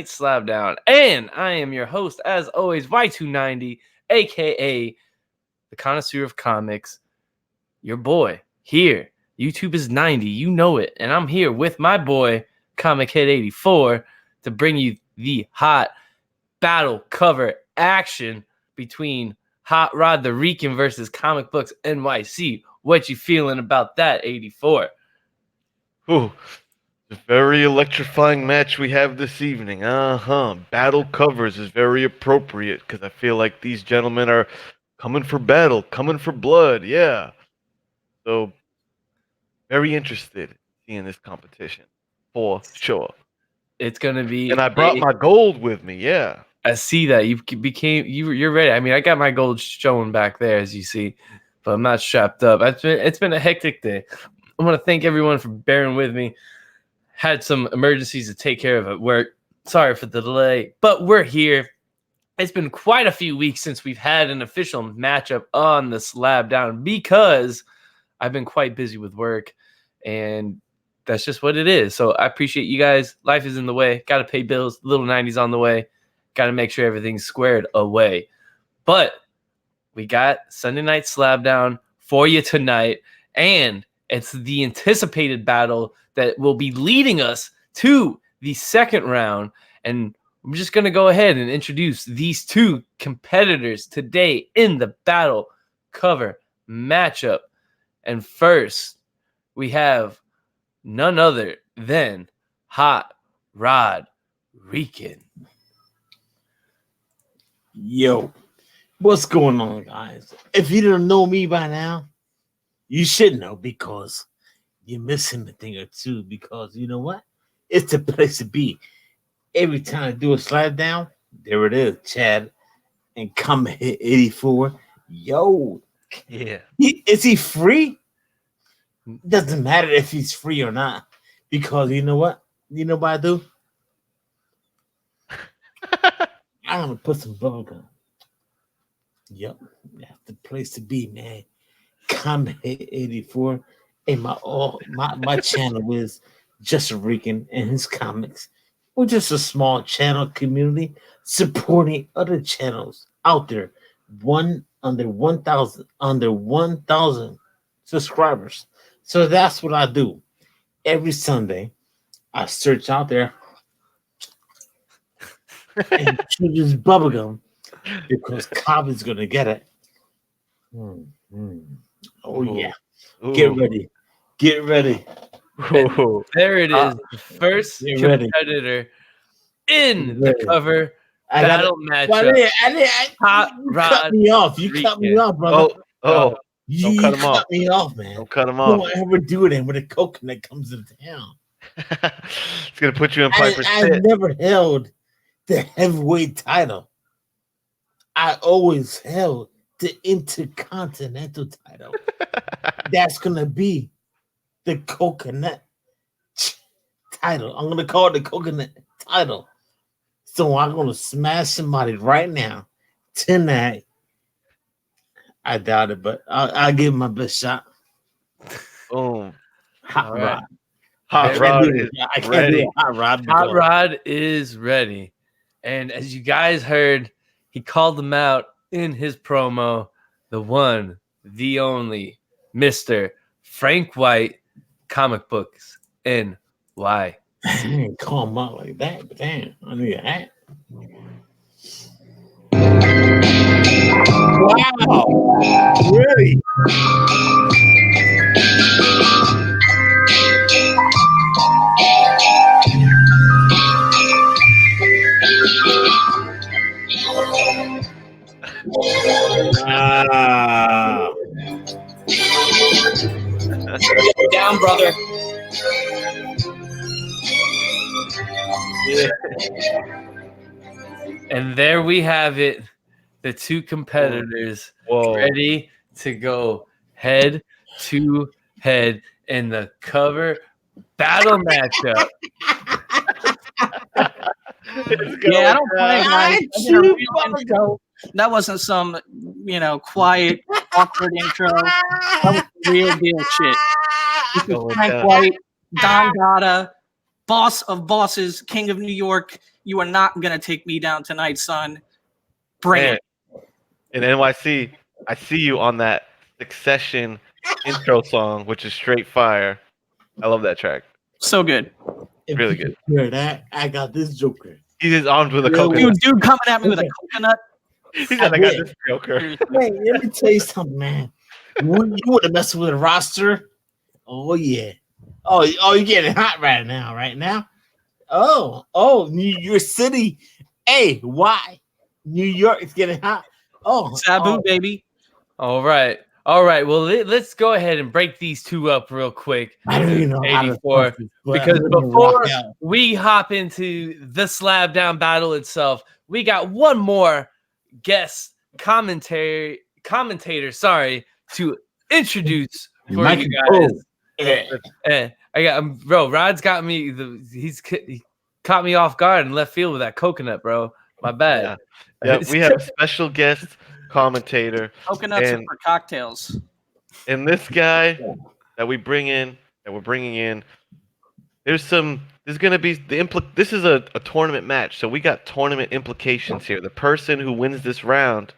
Slab down, and I am your host, as always, Y290, aka the connoisseur of comics. Your boy here. YouTube is 90, you know it, and I'm here with my boy, Comic Head 84, to bring you the hot battle cover action between Hot Rod the Rican versus ComicBooks NYC. What you feeling about that, 84? Ooh, it's a very electrifying match we have this evening. Battle covers is very appropriate because I feel like these gentlemen are coming for battle, coming for blood. Yeah. So, very interested in seeing this competition for sure. It's gonna be. And I brought my gold with me. Yeah. I see that you're ready. I mean, I got my gold showing back there, as you see, but I'm not strapped up. It's been a hectic day. I want to thank everyone for bearing with me. Had some emergencies to take care of at work. Sorry for the delay, but we're here. It's been quite a few weeks since we've had an official matchup on the Slab down because I've been quite busy with work, and that's just what it is. So I appreciate you guys. Life is in the way. Got to pay bills. Little 90s on the way. Got to make sure everything's squared away. But we got Sunday Night Slab down for you tonight, and it's the anticipated battle that will be leading us to the second round. And I'm just going to go ahead and introduce these two competitors today in the battle cover matchup. And first, we have none other than Hot Rod Rican. Yo, what's going on, guys? If you don't know me by now, you should know because you're missing a thing or two. Because you know what? It's the place to be. Every time I do a slide down, there it is, Chad and Comet Hit 84. Yo, Yeah. Is he free? Doesn't matter if he's free or not. Because you know what? You know what I do? I'm gonna put some bubblegum. Yep, that's the place to be, man. Comet 84, and my channel is just a Rican and his comics. We're just a small channel community supporting other channels out there. Under 1,000 subscribers. So that's what I do. Every Sunday, I search out there and choose bubblegum because Cobb is gonna get it. Oh yeah. Ooh. Get ready. Get ready. There it is. The first competitor in the cover battle matchup. Hot Rod cut me off. You cut me off, brother. You cut me off, man. Don't cut him off. Don't ever do it when a coconut comes into town. It's gonna put you in Piper's pit. I never held the heavyweight title. I always held the intercontinental title. That's gonna be the coconut title. I'm gonna call it the coconut title. So I'm gonna smash somebody right now tonight. I doubt it, but I'll give him my best shot. Boom. Hot Rod. Hot Rod is ready. Hot Rod is ready. And as you guys heard, he called them out in his promo, the one, the only, Mr. Frank White, Comic Books NY. I didn't call him out like that, but damn, I need a hat. Wow. Ready. Wow. Down, brother. Yeah. And there we have it. The two competitors ready to go head to head in the cover battle matchup. Yeah, I don't play my that wasn't some, quiet, awkward intro. That was real deal shit. This is Frank White, Don Dada, boss of bosses, king of New York, You are not gonna take me down tonight, son. Bring it. In NYC, I see you on that Succession intro song, which is straight fire. I love that track. So good. If Really you good. Hear that? I got this Joker. He's armed with a Yeah, coconut. Dude coming at me with a coconut. He said, "I got this Joker." Hey, let me tell you something, man. You would have messed with a roster. Oh yeah. Oh, you're getting hot right now, Oh, New York City. Hey, why? New York is getting hot. Oh, Sabu, baby. All right. Well, let's go ahead and break these two up real quick. I don't even know how to 84, talk this, but because I'm gonna before rock out. we hop into the slab down battle itself, we got one more guest commentator, to introduce for you guys. Yeah. I got bro. Rod's got me. He caught me off guard and left field with that coconut, bro. My bad. Yeah, we have a special guest commentator, Coconuts are for cocktails. and this guy that we're bringing in. This is a tournament match, so we got tournament implications here. The person who wins this round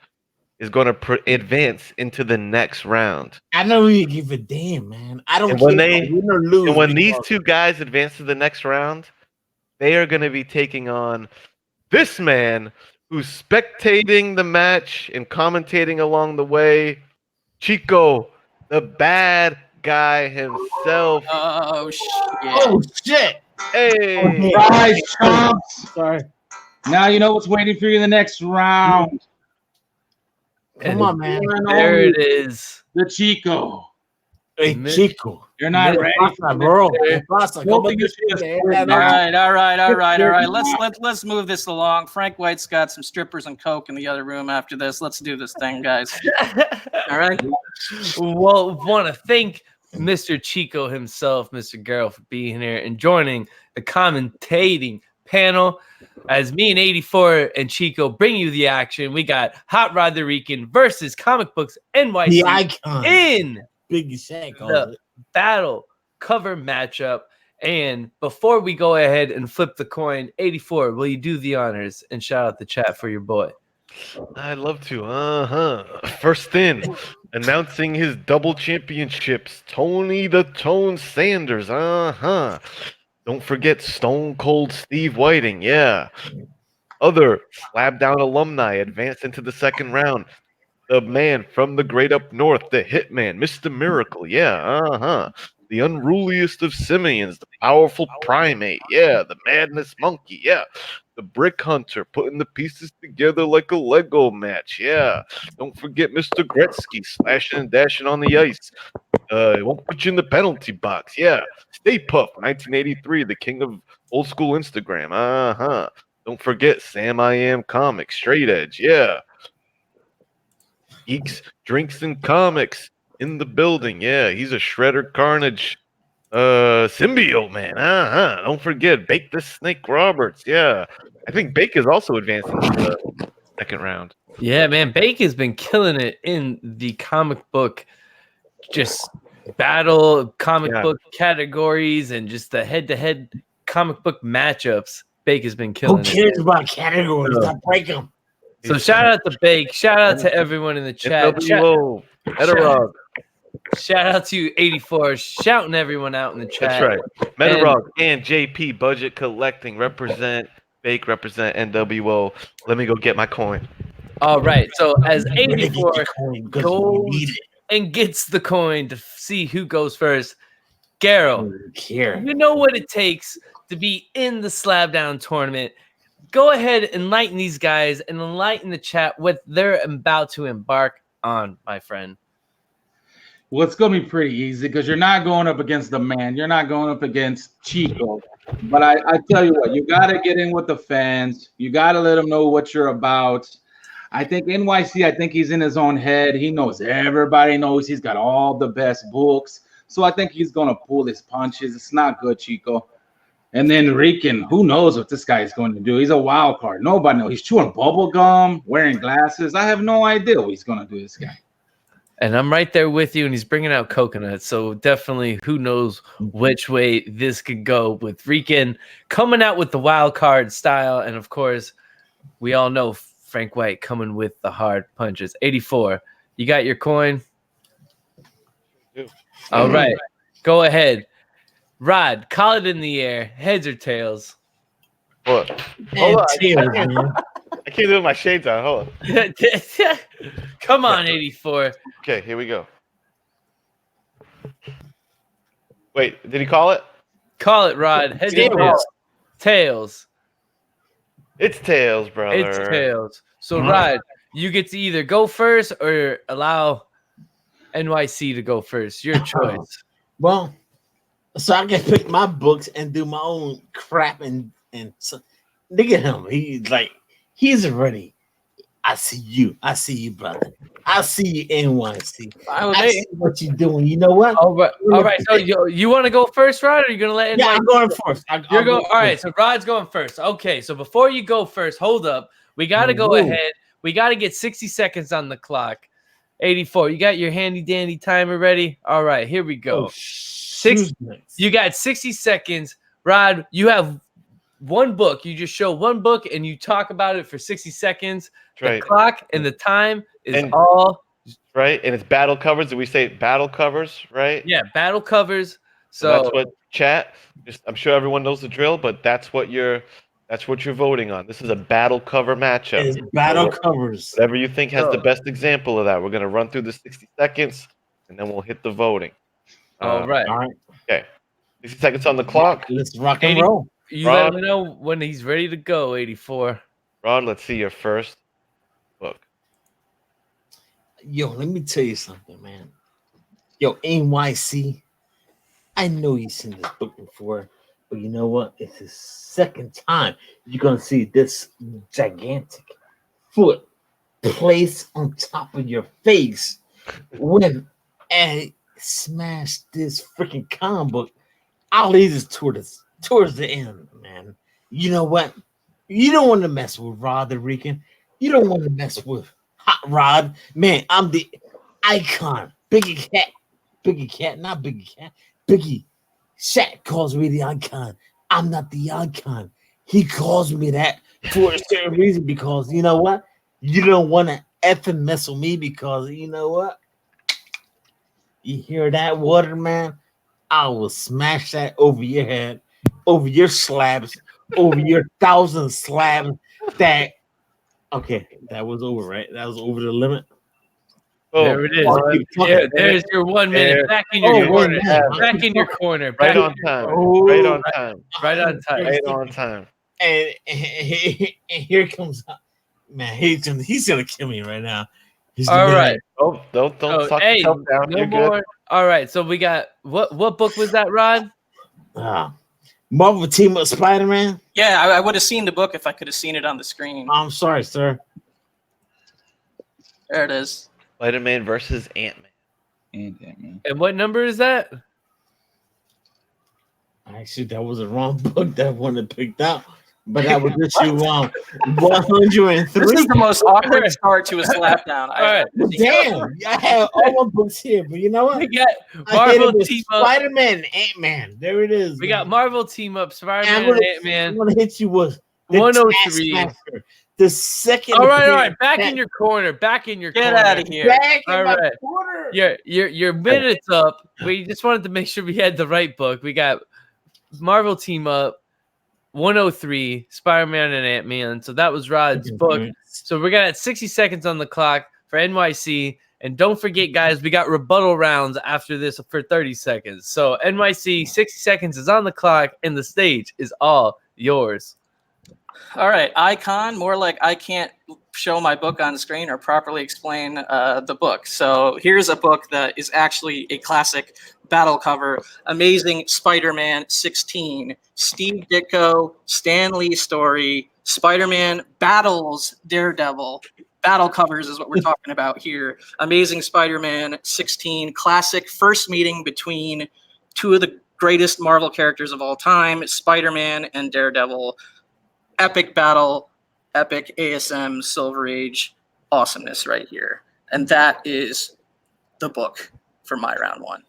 is going to advance into the next round. I don't even give a damn, man. I don't And care when if I win or lose. And when these because- two guys advance to the next round, they are going to be taking on this man who's spectating the match and commentating along the way, Chico, the bad guy himself. Oh shit! Oh shit! Hey, Rise, chumps. Sorry. Now you know what's waiting for you in the next round. Come on, man. There it is. The Chico. Hey, Chico. You're not Mid- ready. Pasa, bro. Hey, pasa, come on, this shit, man. All right. Let's move this along. Frank White's got some strippers and coke in the other room after this. Let's do this thing, guys. All right. Well, want to thank Mr. Chico himself, Mr. Garrett, for being here and joining the commentating panel. As me and 84 and Chico bring you the action, we got Hot Rod the Rican versus Comic Books NYC The icon. in Big Shaq. the battle cover matchup. And before we go ahead and flip the coin, 84, will you do the honors and shout out the chat for your boy? I'd love to. First in, announcing his double championships, Tony the Tone Sanders. Don't forget Stone Cold Steve Whiting. Yeah. Other Slab Down alumni advanced into the second round. The man from the great up north, the Hitman, Mr. Miracle. Yeah. The unruliest of simians, the powerful primate. Yeah. The madness monkey. Yeah. The brick hunter, putting the pieces together like a Lego match. Yeah. Don't forget Mr. Gretzky, slashing and dashing on the ice. It won't put you in the penalty box. Yeah. Stay Puff, 1983, the king of old school Instagram. Don't forget Sam I Am Comics, Straight Edge. Yeah. Geeks, Drinks, and Comics in the building. Yeah. He's a Shredder Carnage symbiote, man. Don't forget Bake the Snake Roberts. Yeah. I think Bake is also advancing to the second round. Yeah, man, Bake has been killing it in the comic book, just battle comic book categories and just the head-to-head comic book matchups. Bake has been killing Who cares about categories? Stop break them. it. So shout out to Bake. Shout out to everyone in the chat. NWO, Metarog. Shout out to 84, shouting everyone out in the chat. That's right. Metarog and JP Budget Collecting represent Bake, represent NWO. Let me go get my coin. All right, so as 84 goes goes and gets the coin to see who goes first, Garrow, care. you know what it takes to be in the Slab Down tournament. Go ahead and enlighten these guys and enlighten the chat what they're about to embark on, my friend. Well, it's going to be pretty easy because you're not going up against the man. You're not going up against Chico. But I tell you what, you got to get in with the fans. You got to let them know what you're about. I think NYC, I think he's in his own head. He knows everybody knows he's got all the best books. So I think he's going to pull his punches. It's not good, Chico. And then Rican, who knows what this guy is going to do? He's a wild card. Nobody knows. He's chewing bubble gum, wearing glasses. I have no idea what he's going to do, this guy. And I'm right there with you, and he's bringing out coconuts. So definitely, who knows which way this could go with Rican coming out with the wild card style. And of course, we all know Frank White coming with the hard punches. 84. You got your coin? All right. Go ahead. Rod, call it in the air. Heads or tails? What? Hold on. I can't do it with my shades on. Hold on. Come on, 84. Okay, here we go. Wait, did he call it? Call it, Rod. Heads or tails? Tails. It's tails, brother. It's tails. So, Rod, you get to either go first or allow NYC to go first. Your choice. Well, so I can pick my books and do my own crap and so, look at him. He's ready. I see you, brother. I see you, NYC. I see what you're doing. You know what? All right. So you want to go first, Rod, or are you gonna let NYC? Yeah, I'm going first. You're going. All right. So Rod's going first. Okay. So before you go first, hold up. We got to go ahead. We got to get 60 seconds on the clock. 84. You got your handy dandy timer ready? All right. Here we go. You got 60 seconds. Rod, you have one book. You just show one book and you talk about it for 60 seconds. The clock and the time is all right. And it's battle covers. Did we say battle covers? Right. Yeah, battle covers. So that's what chat. I'm sure everyone knows the drill, but that's what you're voting on. This is a battle cover matchup. It's battle covers. Whatever you think has the best example of that. We're gonna run through the 60 seconds and then we'll hit the voting. All right. Okay. 60 seconds on the clock. Let's rock and roll. You let me know when he's ready to go, 84. Rod, let's see your first book. Yo, let me tell you something, man. Yo, NYC, I know you've seen this book before, but you know what? It's the second time you're going to see this gigantic foot placed on top of your face when I smash this freaking comic book. I'll leave this towards the end, man. You know what? You don't want to mess with Rod the Rican. You don't want to mess with Hot Rod. Man, I'm the icon. Biggie Cat, not Biggie Cat. Biggie Shaq calls me the icon. I'm not the icon. He calls me that for a certain reason because you know what? You don't want to effing mess with me because you know what? You hear that, water man? I will smash that over your head, over your slabs, over your 1,000 slabs. That was over, right? That was over the limit. Oh, there it is. Yeah, there's your 1 minute. Back in your corner. Back in your corner. Right on time. Right on time. Right on time. Right on time. And here comes, man. He's gonna kill me right now. All right. Don't talk yourself down. No more. Good. All right. So we got what book was that, Rod? Marvel Team Up Spider-Man. Yeah, I would have seen the book if I could have seen it on the screen. I'm sorry, sir. There it is. Spider-Man versus Ant-Man. And what number is that? Actually, that was the wrong book that one picked out. But that was issue 103. This is the most awkward start to a slapdown. Right. Damn, I have all my books here, but you know what? We got Marvel Team Up, Spider-Man, Ant-Man. There it is. We got Marvel Team Up, Spider-Man, and Ant-Man. I'm gonna hit you with 103. The second. All right. Back in your corner. Get out of here. Back in all my right. corner. Your minute's up. We just wanted to make sure we had the right book. We got Marvel Team Up, 103, Spider-Man and Ant-Man. So that was Rod's book. So we're gonna have 60 seconds on the clock for NYC. And don't forget, guys, we got rebuttal rounds after this for 30 seconds. So NYC, 60 seconds is on the clock, and the stage is all yours. All right, icon, more like I can't show my book on the screen or properly explain the book. So here's a book that is actually a classic battle cover. Amazing Spider-Man 16. Steve Ditko, Stan Lee story. Spider-Man battles Daredevil. Battle covers is what we're talking about here. Amazing Spider-Man 16. Classic first meeting between two of the greatest Marvel characters of all time, Spider-Man and Daredevil. Epic battle, epic ASM Silver Age awesomeness right here. And that is the book for my round one.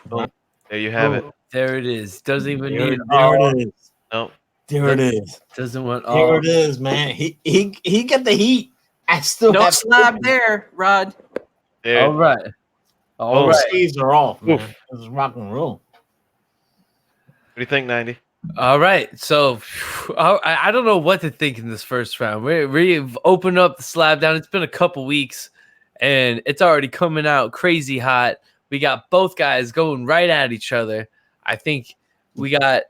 Boom. There you have it. There it is. Doesn't even There, need. there it is. No. There it is. Doesn't want There all. it is, man. He got the heat. I still No have slab there, Rod. There. All right. All Oh, The right. sleeves are off, man. Oof. This is rock and roll. What do you think, 90? All right. So I don't know what to think in this first round. We've opened up the slab down. It's been a couple weeks and it's already coming out crazy hot. We got both guys going right at each other. I think we got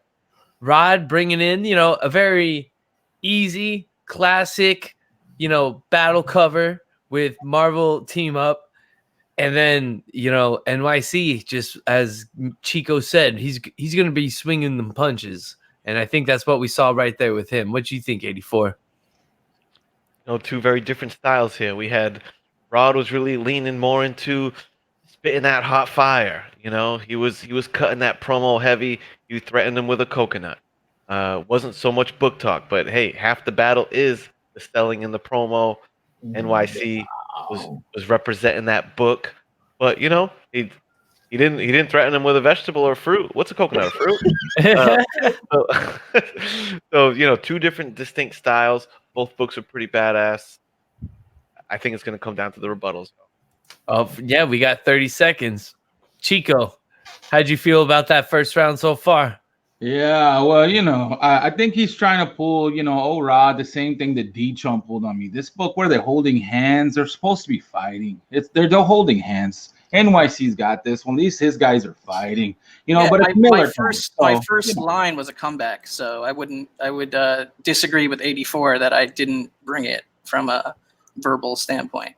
Rod bringing in, a very easy, classic, battle cover with Marvel Team Up. And then, NYC, just as Chico said, he's going to be swinging them punches. And I think that's what we saw right there with him. What do you think, 84? Two very different styles here. We had Rod was really leaning more into spitting that hot fire. He was cutting that promo heavy. You threatened him with a coconut. Wasn't so much book talk, but hey, half the battle is the selling in the promo. NYC was representing that book, but he didn't threaten him with a vegetable or fruit. What's a coconut? A fruit? So two different distinct styles. Both books are pretty badass. I think it's going to come down to the rebuttals. Oh, yeah, we got 30 seconds. Chico, how'd you feel about that first round so far? Yeah, well, I think he's trying to pull, Rod, the same thing that D-Chump pulled on me. This book where they're holding hands, they're supposed to be fighting. They're holding hands. NYC's got this one. At least his guys are fighting, but it's Miller. My first line was a comeback, so I would disagree with 84 that I didn't bring it from a verbal standpoint.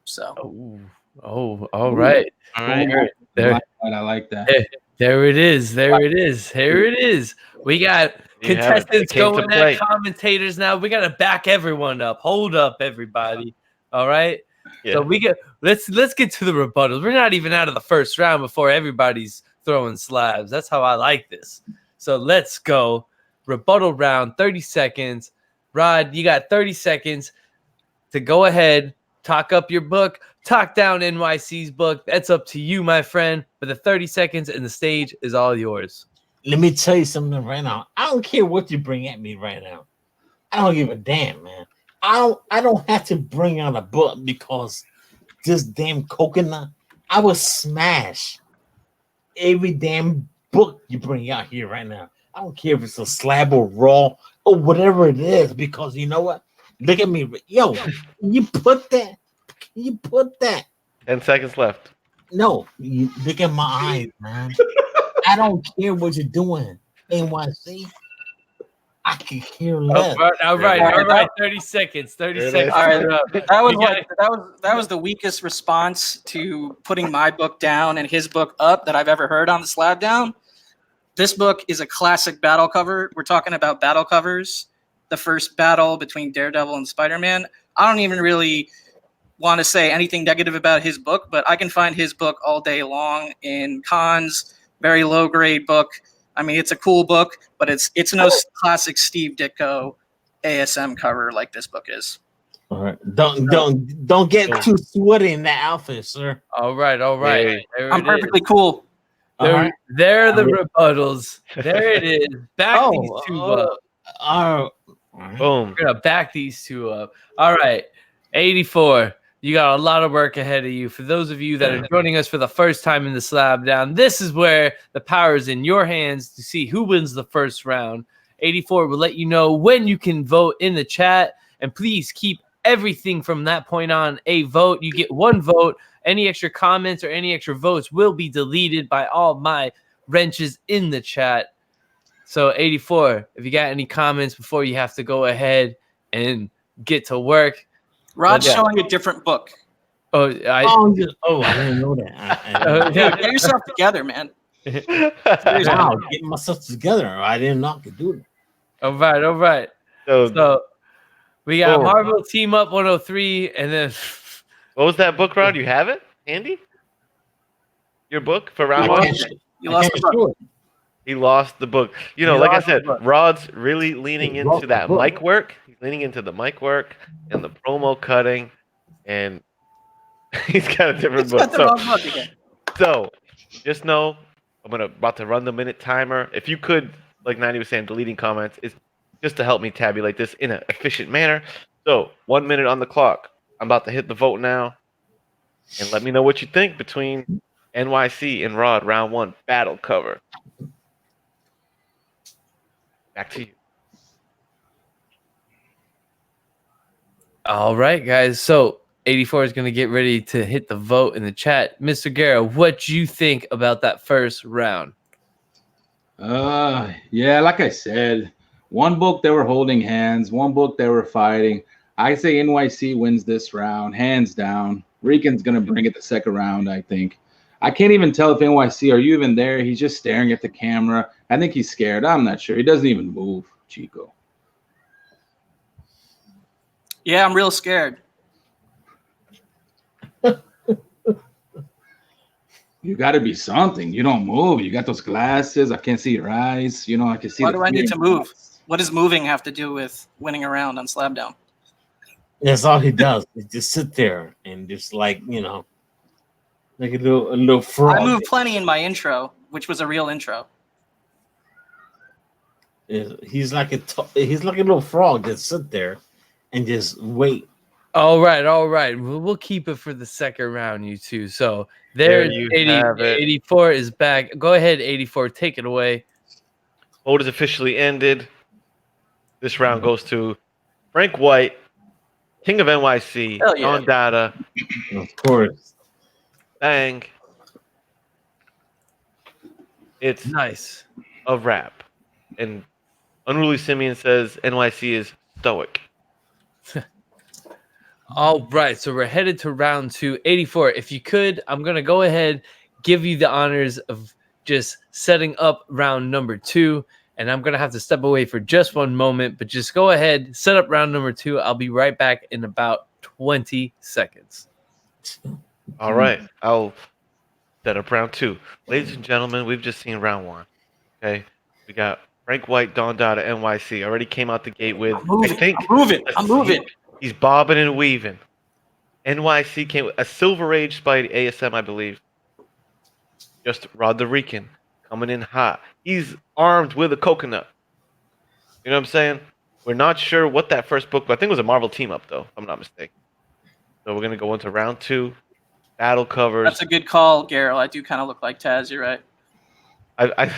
So. Oh, all right. All right. I like that. There it is. There it is. Here it is. We got contestants going at commentators now. We got to back everyone up. Hold up, everybody. All right. Yeah. So let's get to the rebuttals. We're not even out of the first round before everybody's throwing slabs. That's how I like this. So let's go. Rebuttal round, 30 seconds. Rod, you got 30 seconds to go ahead, talk up your book, talk down NYC's book. That's up to you, my friend. But the 30 seconds and the stage is all yours. Let me tell you something right now. I don't care what you bring at me right now. I don't give a damn, man. I don't have to bring out a book because this damn coconut. I will smash every damn book you bring out here right now. I don't care if it's a slab or raw or whatever it is, because you know what? Look at me. Yo, you put that. 10 seconds left. No, you look at my eyes, man. I don't care what you're doing. NYC. I can hear less. All right. 30 seconds. 30 seconds. All right. That was the weakest response to putting my book down and his book up that I've ever heard on the Slab Down. This book is a classic battle cover. We're talking about battle covers. The first battle between Daredevil and Spider-Man. I don't even really want to say anything negative about his book, but I can find his book all day long in cons. Very low grade book. I mean, it's a cool book, but it's no classic Steve Ditko ASM cover like this book is. All right, don't get too sweaty in that outfit, sir. All right. Hey. I'm perfectly cool. There are the rebuttals. There it is. Back these two up. Boom. We're gonna back these two up. All right, 84. You got a lot of work ahead of you. For those of you that are joining us for the first time in the Slab Down, this is where the power is in your hands to see who wins the first round. 84 will let you know when you can vote in the chat, and please keep everything from that point on a vote. You get one vote. Any extra comments or any extra votes will be deleted by all my wrenches in the chat. So 84, if you got any comments before you have to go ahead and get to work. Rod's showing a different book. I didn't know that. Get yourself together, man. Wow, getting myself together. I didn't know I could do it. All right. So we got Marvel Team Up 103, and then what was that book, Rod? You have it handy? Your book for round one? You lost the book. He lost the book. Like I said, Rod's really leaning into that mic work. He's leaning into the mic work and the promo cutting. And He's got a different It's book. got the wrong book again. So just know I'm about to run the minute timer. If you could, like 90 was saying, deleting comments is just to help me tabulate this in an efficient manner. So 1 minute on the clock. I'm about to hit the vote now. And let me know what you think between NYC and Rod round 1 battle cover. Back to you. All right, guys. So 84 is going to get ready to hit the vote in the chat. Mr. Guerra, what you think about that first round? Yeah, like I said, one book they were holding hands, one book they were fighting. I say NYC wins this round, hands down. Rican's gonna bring it the second round, I think. I can't even tell if NYC, are you even there? He's just staring at the camera. I think he's scared. I'm not sure. He doesn't even move, Chico. Yeah, I'm real scared. You got to be something. You don't move. You got those glasses. I can't see your eyes. You know, I can see. Why do I need to move? What does moving have to do with winning a round on Slab Down? That's all he does. He just sit there and just like like a little frog. I moved plenty in my intro, which was a real intro. He's like a little frog that sit there and just wait. All right. We'll keep it for the second round, you two. So there you 80, have it. 84 is back. Go ahead, 84. Take it away. Vote is officially ended. This round goes to Frank White, King of NYC, Hell yeah. Don Dada, Of course. Bang. It's Nice. a wrap. And Unruly Simeon says NYC is stoic. All right, so we're headed to round 2. 84. If you could, I'm going to go ahead, give you the honors of just setting up round number 2. And I'm going to have to step away for just one moment, but just go ahead, set up round number 2. I'll be right back in about 20 seconds. All right, I'll set up round 2. Ladies and gentlemen, we've just seen round 1. Okay, we got Frank White, Don Dada, NYC. Already came out the gate with, I'm moving. He's bobbing and weaving. NYC came with a Silver Age Spidey ASM, I believe. Just Rod the Rican coming in hot. He's armed with a coconut. You know what I'm saying? We're not sure what that first book, but I think it was a Marvel team up, though, if I'm not mistaken. So we're going to go into round 2. Battle covers. That's a good call, Garrel. I do kind of look like Taz. You're right. I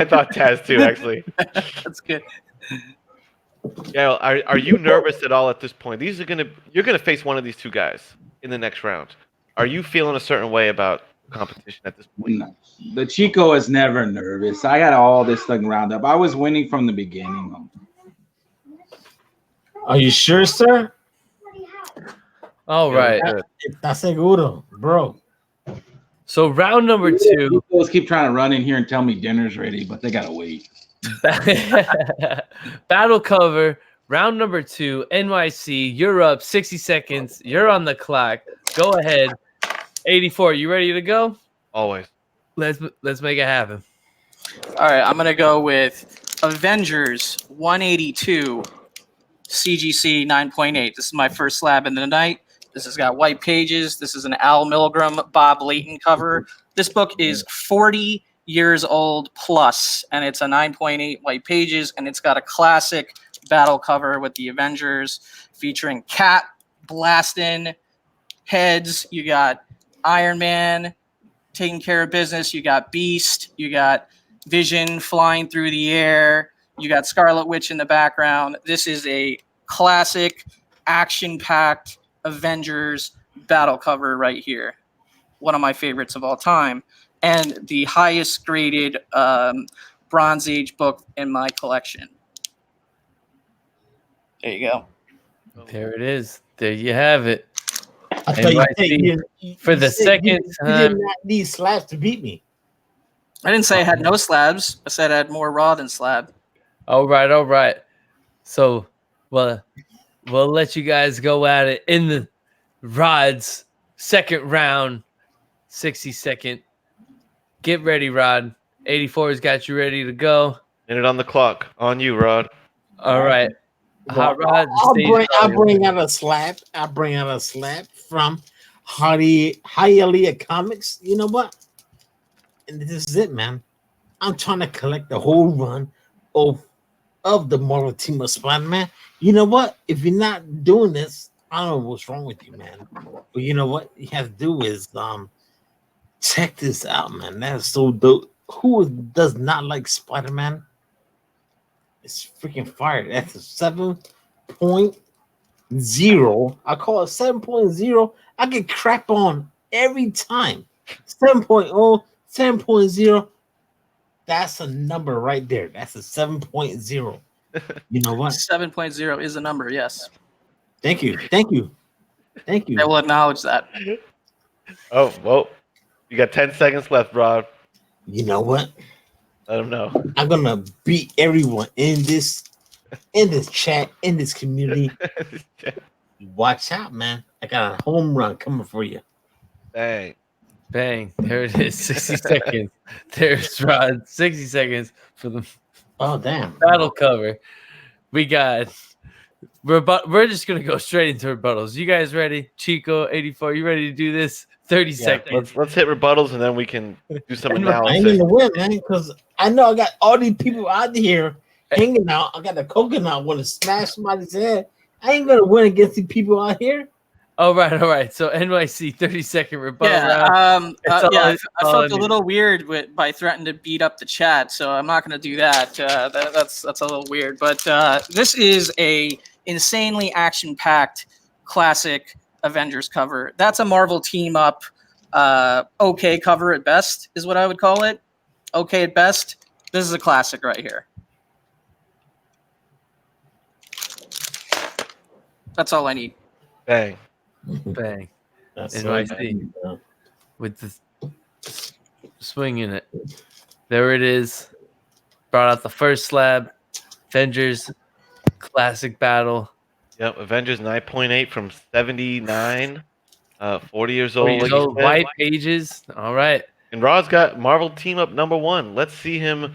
thought Taz too, actually. That's good. Yeah, are you nervous at all at this point? You're gonna face one of these two guys in the next round. Are you feeling a certain way about competition at this point? No. The Chico is never nervous. I got all this thing round up. I was winning from the beginning. Are you sure, sir? All right. That's seguro, bro. So round number 2. Chicos keep trying to run in here and tell me dinner's ready, but they gotta wait. Battle cover, round number 2. NYC, you're up. 60 seconds. You're on the clock. Go ahead. 84, you ready to go? Always. Let's make it happen. All right, I'm gonna go with Avengers 182 CGC 9.8. This is my first slab in the night. This has got white pages. This is an Al Milgram, Bob Layton cover. This book is 40 years old plus, and it's a 9.8 white pages, and it's got a classic battle cover with the Avengers featuring Cap blasting heads. You got Iron Man taking care of business. You got Beast. You got Vision flying through the air. You got Scarlet Witch in the background. This is a classic, action-packed Avengers battle cover right here. One of my favorites of all time, and the highest graded Bronze Age book in my collection. There you go. There it is. There you have it. I thought NYC for the second you time. did not need slabs to beat me. I didn't say I had no slabs. I said I had more raw than slab. All right. So, we'll let you guys go at it in the Rod's second round, 60-second. Get ready, Rod. 84's got you ready to go. Minute on the clock. On you, Rod. All right. Hot Rod. I'll bring out a slab. I'll bring out a slab from Hialeah Comics. You know what? And this is it, man. I'm trying to collect the whole run of the Marvel Team of Spider-Man. You know what? If you're not doing this, I don't know what's wrong with you, man. But you know what you have to do is check this out, man. That's so dope. Who does not like Spider-Man? It's freaking fire. That's a 7.0. I call it 7.0. I get crap on every time. 7.0, 7.0. That's a number right there. That's a 7.0. You know what? 7.0 is a number, yes. Thank you. Thank you. Thank you. I will acknowledge that. Oh, well, you got 10 seconds left, Rod. You know what? Let him know. I'm gonna beat everyone in this chat, in this community. Watch out, man. I got a home run coming for you. Dang. Bang. There it is. 60 seconds. There's Rod. 60 seconds for the Oh, damn. battle cover. We got we're just gonna go straight into rebuttals. You guys ready? Chico 84, you ready to do this? 30 seconds. Let's hit rebuttals and then we can do some I ain't analysis. gonna win, man, because I know I got all these people out here hanging out. I got a coconut want to smash somebody's head. I ain't gonna win against these people out here. All right. So NYC 30-second rebuttal round. I felt a little weird by threatening to beat up the chat, so I'm not going to do that. That's a little weird, but this is a insanely action-packed classic Avengers cover. That's a Marvel team up, okay cover at best is what I would call it. Okay at best. This is a classic right here. That's all I need. Bang. Bang. That's NYC with the swing in it. There it is. Brought out the first slab. Avengers classic battle. Yep, Avengers 9.8 from 79. 40 years old. Like Old white pages. All right. And Rod's got Marvel Team Up #1. Let's see him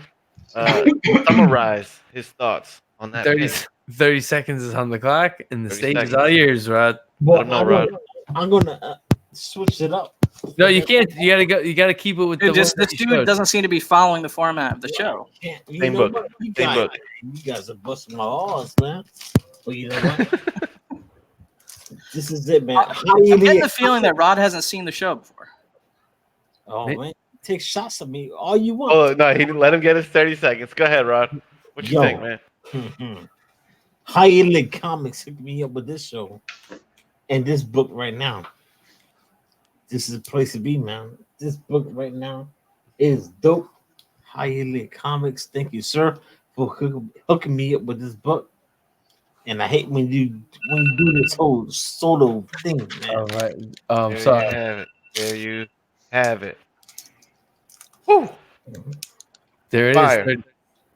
summarize his thoughts on that. 30 seconds is on the clock, and the 30 stage seconds. is all yours, Rod. Well, know, Rod. I'm gonna switch it up. No, you can't. You gotta go. You gotta keep it with Dude, the. this one that you dude showed. doesn't seem to be following the format of the show. You Same know book. what? You Same guys, book. you guys are busting my balls, man. But you know what? This is it, man. I'm getting the feeling that Rod hasn't seen the show before. Oh man, take shots at me all you want. Oh, no, he didn't let him get his 30 seconds. Go ahead, Rod. What you Yo. think, man? Hialeah Comics hooked me up with this show and this book right now. This is a place to be, man. This book right now is dope. Hialeah Comics, thank you, sir, for hooking me up with this book. And I hate when you do this whole solo thing, man. All right. There Sorry. you have it. There you have it. Woo! There it Fire. is.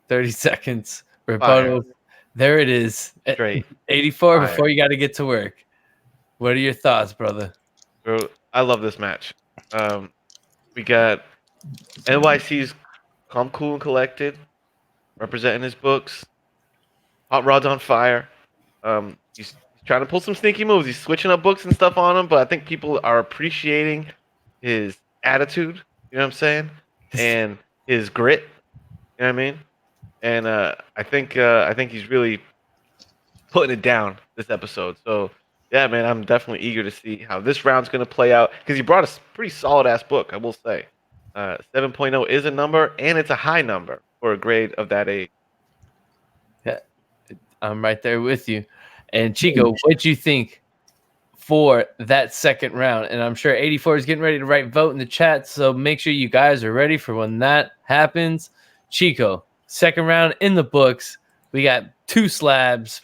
30 seconds. Rebuttal. There it is. Straight. 84 Fire. before you got to get to work. What are your thoughts, brother? Bro, I love this match. We got NYC's Calm, Cool, and Collected representing his books. Hot Rod's on fire. He's trying to pull some sneaky moves. He's switching up books and stuff on him, but I think people are appreciating his attitude. You know what I'm saying? And his grit. You know what I mean? And I think he's really putting it down this episode. So yeah, man, I'm definitely eager to see how this round's going to play out because he brought a pretty solid ass book, I will say. 7.0 is a number, and it's a high number for a grade of that age. Yeah, I'm right there with you. And Chico, what'd you think for that second round? And I'm sure 84 is getting ready to write vote in the chat, so make sure you guys are ready for when that happens. Chico, second round in the books. We got 2 slabs.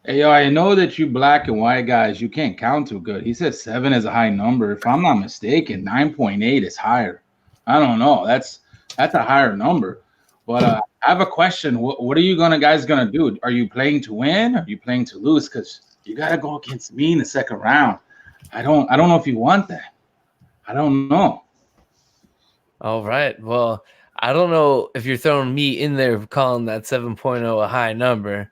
Hey, yo, I know that you black and white guys, you can't count too good. He said 7 is a high number. If I'm not mistaken, 9.8 is higher. I don't know. That's a higher number. But I have a question. What are you guys gonna do? Are you playing to win? Or are you playing to lose? Because you gotta go against me in the second round. I don't know if you want that. I don't know. All right. Well, I don't know if you're throwing me in there calling that 7.0 a high number,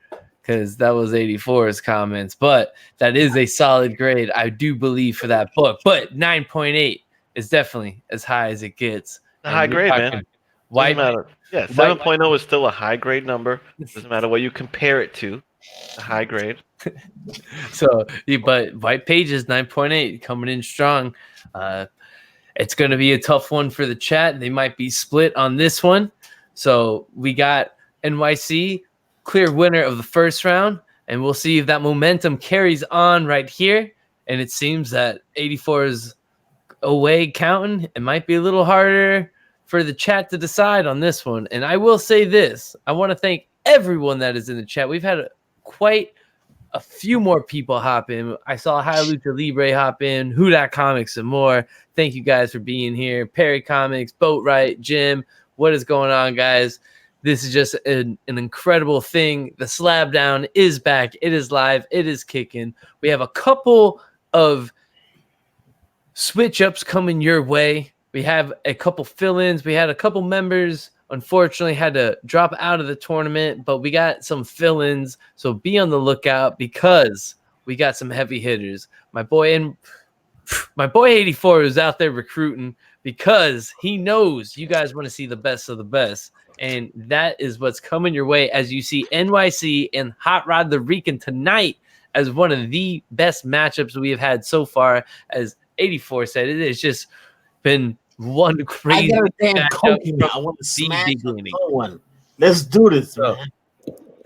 because that was 84's comments. But that is a solid grade, I do believe, for that book. But 9.8 is definitely as high as it gets. A high grade, man. White, Doesn't matter. Yeah, 7.0 is still a high grade number. Doesn't matter what you compare it to. A high grade. So, but White Pages 9.8 coming in strong. It's going to be a tough one for the chat. They might be split on this one. So we got NYC, clear winner of the first round, and we'll see if that momentum carries on right here. And it seems that 84 is away counting. It might be a little harder for the chat to decide on this one. And I will say this. I want to thank everyone that is in the chat. We've had quite a few more people hop in. I saw High Lucha Libre hop in, Who Dat Comics, and more. Thank you guys for being here. Perry Comics, Boatwright, Jim. What is going on, guys? This is just an incredible thing. The Slab Down is back. It is live. It is kicking. We have a couple of switch ups coming your way. We have a couple fill-ins. We had a couple members, unfortunately, had to drop out of the tournament, but we got some fill-ins. So be on the lookout because we got some heavy hitters. My boy 84 is out there recruiting because he knows you guys want to see the best of the best. And that is what's coming your way as you see NYC and Hot Rod the Rican tonight as one of the best matchups we have had so far. As 84 said, it has just been one crazy. I got a damn coconut. I want to smash one. Let's do this, man.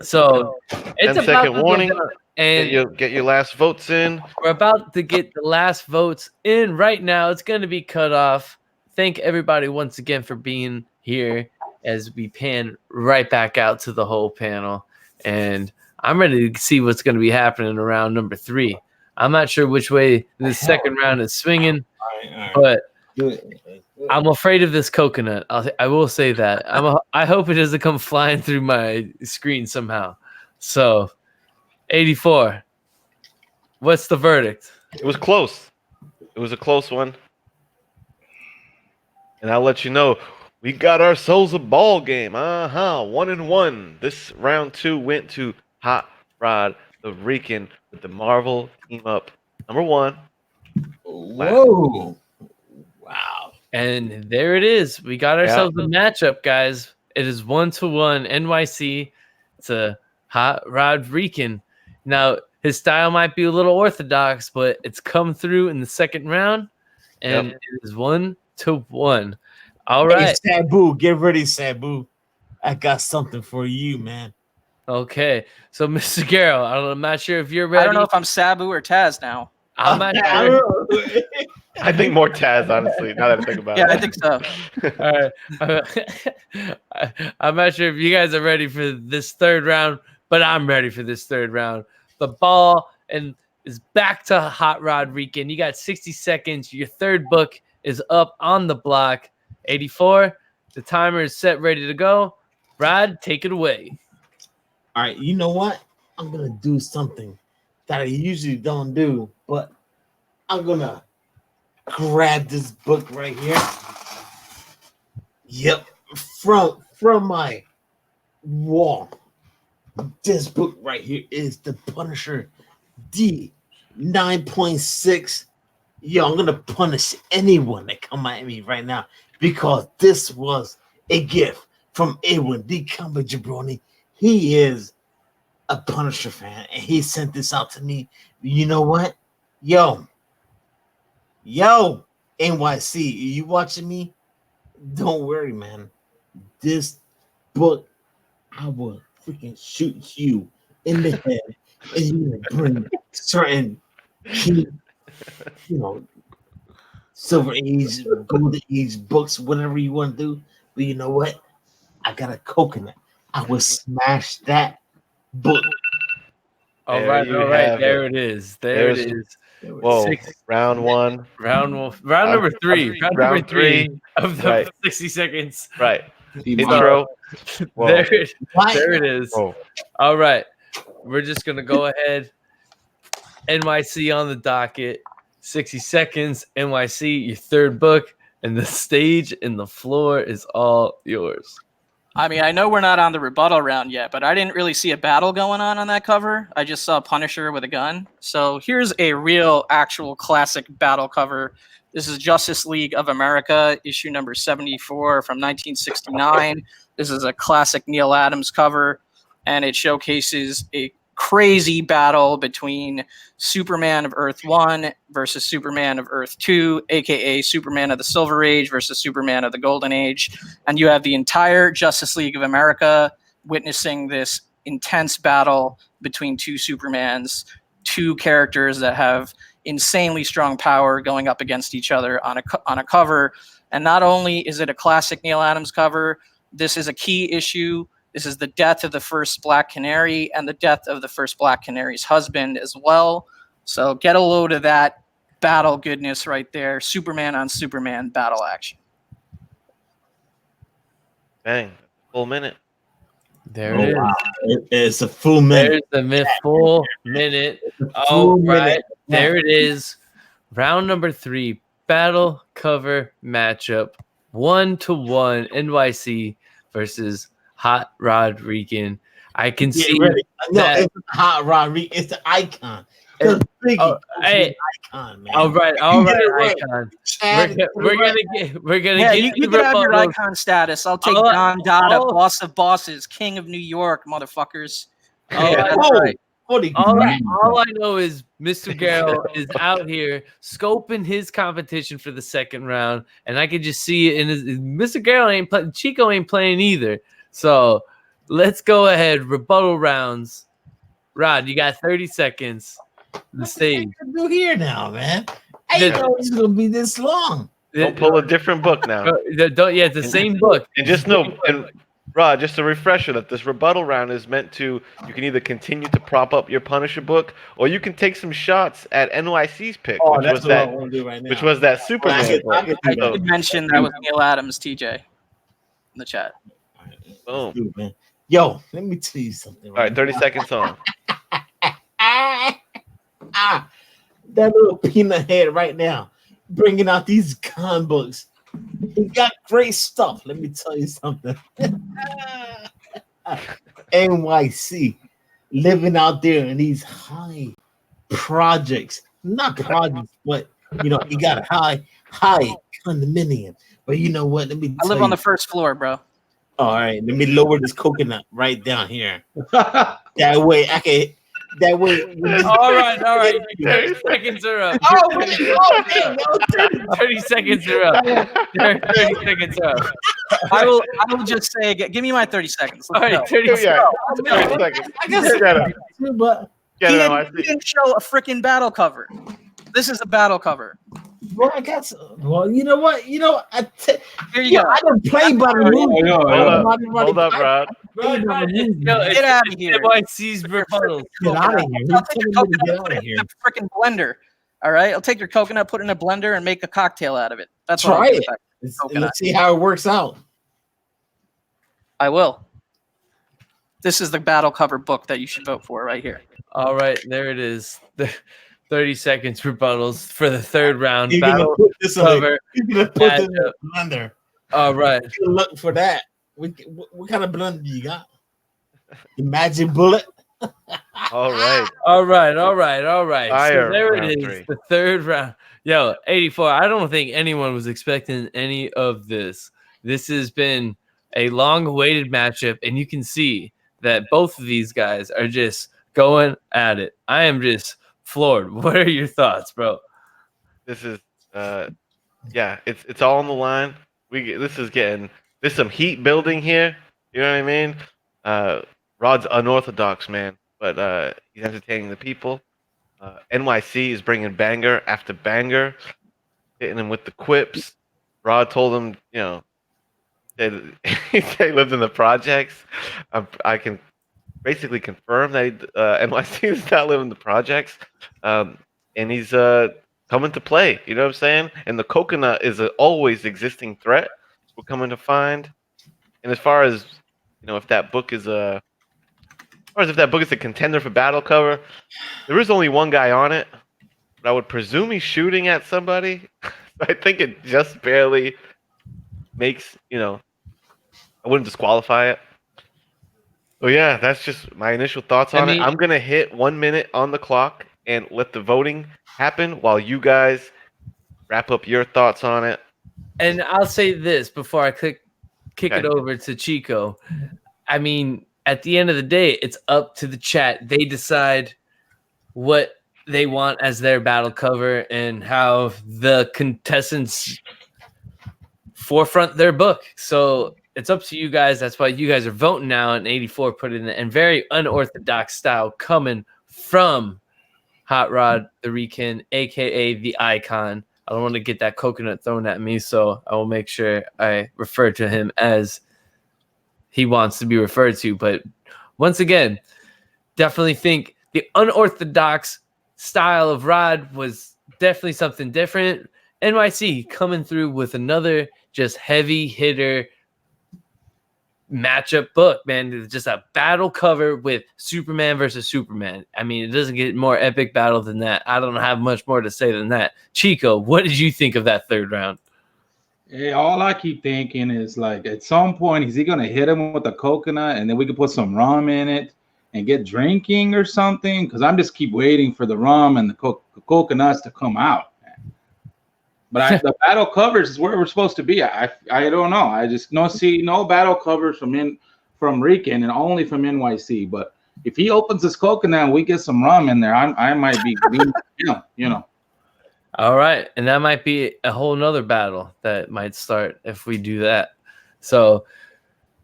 So it's 10-second warning. And get your last votes in. We're about to get the last votes in right now. It's going to be cut off. Thank everybody once again for being here as we pan right back out to the whole panel. And I'm ready to see what's going to be happening in round number 3. I'm not sure which way the second round is swinging, but I'm afraid of this coconut. I will say that. I hope it doesn't come flying through my screen somehow. So, 84. What's the verdict? It was close. It was a close one. And I'll let you know, we got ourselves a ball game. 1-1. This round 2 went to Hot Rod the Rican with the Marvel team up number 1. Whoa. Wow. And there it is. We got ourselves a matchup, guys. It is 1-1 NYC to Hot Rod Rican. Now, his style might be a little orthodox, but it's come through in the second round, and it is 1-1. All right. Hey, Sabu, get ready, Sabu. I got something for you, man. Okay. So, Mr. Garrow, I'm not sure if you're ready. I don't know if I'm Sabu or Taz now. I'm not sure. I think more Taz, honestly, now that I think about it. Yeah, I think so. All right. I'm not sure if you guys are ready for this third round, but I'm ready for this third round. The ball is back to Hot Rod Rican. You got 60 seconds. Your third book is up on the block. 84, the timer is set, ready to go. Rod, take it away. All right, you know what? I'm going to do something that I usually don't do, but I'm going to grab this book right here. Yep, from my wall. This book right here is The Punisher D 9.6. Yo, I'm gonna punish anyone that come at me right now because this was a gift from Edwin D. Comic Jabroni. He is a Punisher fan, and he sent this out to me. You know what? Yo, NYC, you watching me? Don't worry, man. This book, I will freaking shoot you in the head, and you're gonna bring certain key, Silver Age, Golden Age books, whatever you want to do. But you know what? I got a coconut. I will smash that book. All right. There it is. There it is. Whoa, round 1. Round number 3. Round number 3 of the 60 seconds. Right. Intro. There it is. Whoa. All right. We're just going to go ahead. NYC on the docket. 60 seconds. NYC, your third book. And the stage and the floor is all yours. I mean, I know we're not on the rebuttal round yet, but I didn't really see a battle going on that cover. I just saw Punisher with a gun. So here's a real, actual classic battle cover. This is Justice League of America, issue number 74 from 1969. This is a classic Neil Adams cover, and it showcases a crazy battle between Superman of Earth 1 versus Superman of Earth 2, aka Superman of the Silver Age versus Superman of the Golden Age. And you have the entire Justice League of America witnessing this intense battle between two Supermans, two characters that have insanely strong power going up against each other on a cover. And not only is it a classic Neil Adams cover, this is a key issue. This is the death of the first Black Canary and the death of the first Black Canary's husband as well. So get a load of that battle goodness right there. Superman on Superman battle action. Bang. Full minute. There it is. Wow. It's a full minute. There's the full minute. All right. There it is. Round number 3. Battle cover matchup. 1-1 NYC versus Hot Rod Rican. I can see No, that. it's Hot Rod Rican. It's the icon. Hey, icon, man. All right, right. Icon. Chad, We're gonna Yeah, get you to can have your rebuttals. icon status. I'll take All I- Don Dada, all- boss of bosses, king of New York, motherfuckers. All Yeah, I- that's Oh, right. holy All crap. I know is Mr. Garrell is out here scoping his competition for the second round, and I can just see it. And Mr. Garrell ain't playing. Chico ain't playing either. So let's go ahead. Rebuttal rounds. Rod, you got 30 seconds. The stage. What do here now, man? I didn't know it was gonna be this long. Don't pull a different book now. Yeah, it's the same book. And just know, and Rod, just a refresher that this rebuttal round is meant to, you can either continue to prop up your Punisher book, or you can take some shots at NYC's pick, Oh, which that's was what I that, want to do right now. which was that Superman I book. could I do that. did mention that was Neil Adams, TJ, in the chat. Boom. Dude, man. Yo, let me tell you something. All right, 30 seconds on. That little peanut head right now, bringing out these con books. He got great stuff. Let me tell you something. NYC, living out there in these high projects, not projects, but you know, you got a high condominium. But you know what? Let me. I live on the first floor, bro. All right, let me lower this coconut right down here. That way I can. That way. All right. 30 seconds are up. Oh, man, 30 seconds are up. 30 seconds are up. I will just say, give me my 30 seconds. All Let's right, go. 30 Yeah, seconds. 30 seconds. I guess Get it. but Get He it, didn't, NYC. he didn't show a freaking battle cover. This is a battle cover. well, I guess. Well, you know what? You know, Here you go. I don't play by the rules. Hold up, Rod. Get Get out of here. NYC's rebuttals. Get out of here. I'll take your Who's telling me to coconut, get put out it of in here? a freaking blender. All right, I'll take your coconut, put it in a blender, and make a cocktail out of it. That's what I'll Try do it. with that. Coconut. Let's see how it works out. I will. This is the battle cover book that you should vote for right here. All right, there it is. The 30 seconds rebuttals for the third round. You're gonna Battle put this on. cover. You're gonna put this in matchup. the blender. All right. Good luck for that. What kind of blender do you got? The magic bullet. All right. All right. Fire, So there round it is. three. The third round. Yo, 84. I don't think anyone was expecting any of this. This has been a long-awaited matchup, and you can see that both of these guys are just going at it. I am just floored. What are your thoughts, bro? This is yeah, it's all on the line. There's some heat building here. You know what I mean? Rod's unorthodox, man, but he's entertaining the people. NYC is bringing banger after banger, hitting him with the quips. Rod told him, you know, that he lived in the projects. I can basically confirm that NYC does not live in the projects, and he's coming to play. You know what I'm saying? And the coconut is an always existing threat. We're coming to find. And as far as you know, if that book is a contender for battle cover, there is only one guy on it. But I would presume he's shooting at somebody. I think it just barely makes, you know, I wouldn't disqualify it. So yeah, that's just my initial thoughts on it. I'm gonna hit 1 minute on the clock and let the voting happen while you guys wrap up your thoughts on it. And I'll say this before I kick Okay. it over to Chico. I mean, at the end of the day, it's up to the chat. They decide what they want as their battle cover and how the contestants forefront their book. So it's up to you guys. That's why you guys are voting now. And 84 put it in and very unorthodox style coming from Hot Rod the Rican, aka the Icon. I don't want to get that coconut thrown at me, so I will make sure I refer to him as he wants to be referred to. But once again, definitely think the unorthodox style of Rod was definitely something different. NYC coming through with another just heavy hitter matchup book, man. It's just a battle cover with Superman versus Superman. I mean, it doesn't get more epic battle than that. I don't have much more to say than that. Chico, what did you think of that third round? Hey, all I keep thinking is like at some point, is he gonna hit him with a coconut and then we can put some rum in it and get drinking or something? Because I'm just keep waiting for the rum and the coconuts to come out. But the battle covers is where we're supposed to be. I don't know. I just see no battle covers from Rican and only from NYC. But if he opens his coconut and we get some rum in there, I might be, you know. All right, and that might be a whole nother battle that might start if we do that. So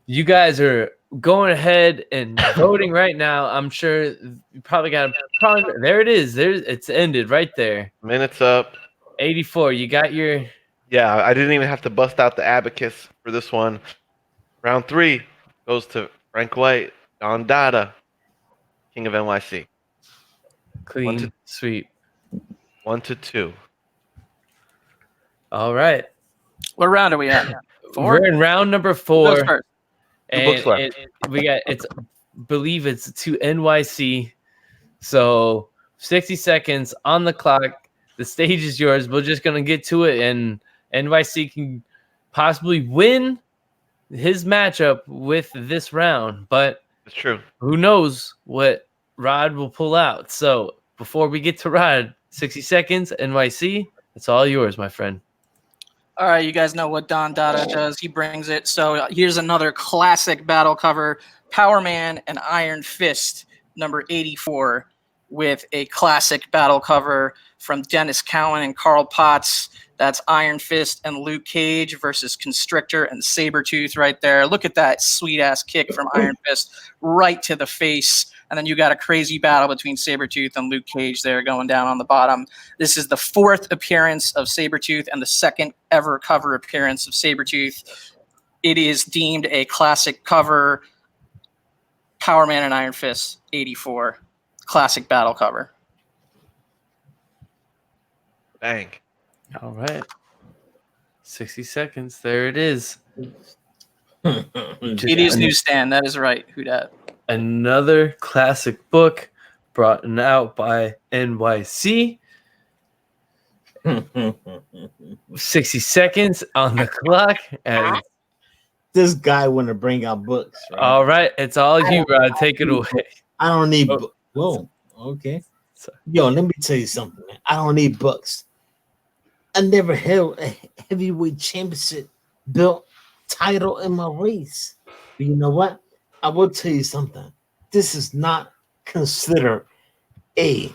you guys are going ahead and voting right now. I'm sure you probably got there it is. It's ended right there. Minutes up. 84. You got your. Yeah, I didn't even have to bust out the abacus for this one. Round 3 goes to Frank White, Don Dada, King of NYC. Clean sweep. 1-2. All right. What round are we at? 4? We're in round number 4. Who goes first? And books left. believe it's to NYC. So 60 seconds on the clock. The stage is yours. We're just going to get to it, and NYC can possibly win his matchup with this round. But It's true. who knows what Rod will pull out. So before we get to Rod, 60 seconds, NYC, it's all yours, my friend. All right, you guys know what Don Dada does. He brings it. So here's another classic battle cover, Power Man and Iron Fist, number 84, with a classic battle cover from Dennis Cowan and Carl Potts. That's Iron Fist and Luke Cage versus Constrictor and Sabretooth right there. Look at that sweet-ass kick from Iron Fist right to the face. And then you got a crazy battle between Sabretooth and Luke Cage there going down on the bottom. This is the 4th appearance of Sabretooth and the 2nd ever cover appearance of Sabretooth. It is deemed a classic cover. Power Man and Iron Fist, 84. Classic battle cover. Bang. All right. 60 seconds. There it is. It is newsstand. That is right. Who dat? Another classic book brought out by NYC. 60 seconds on the clock. And This guy want to bring out books. Right? all right. It's all you, Rod. Take it away. I don't need Whoa. Okay. Sorry. Yo, let me tell you something, man. I don't need books. I never held a heavyweight championship belt title in my race. But you know what? I will tell you something. This is not considered a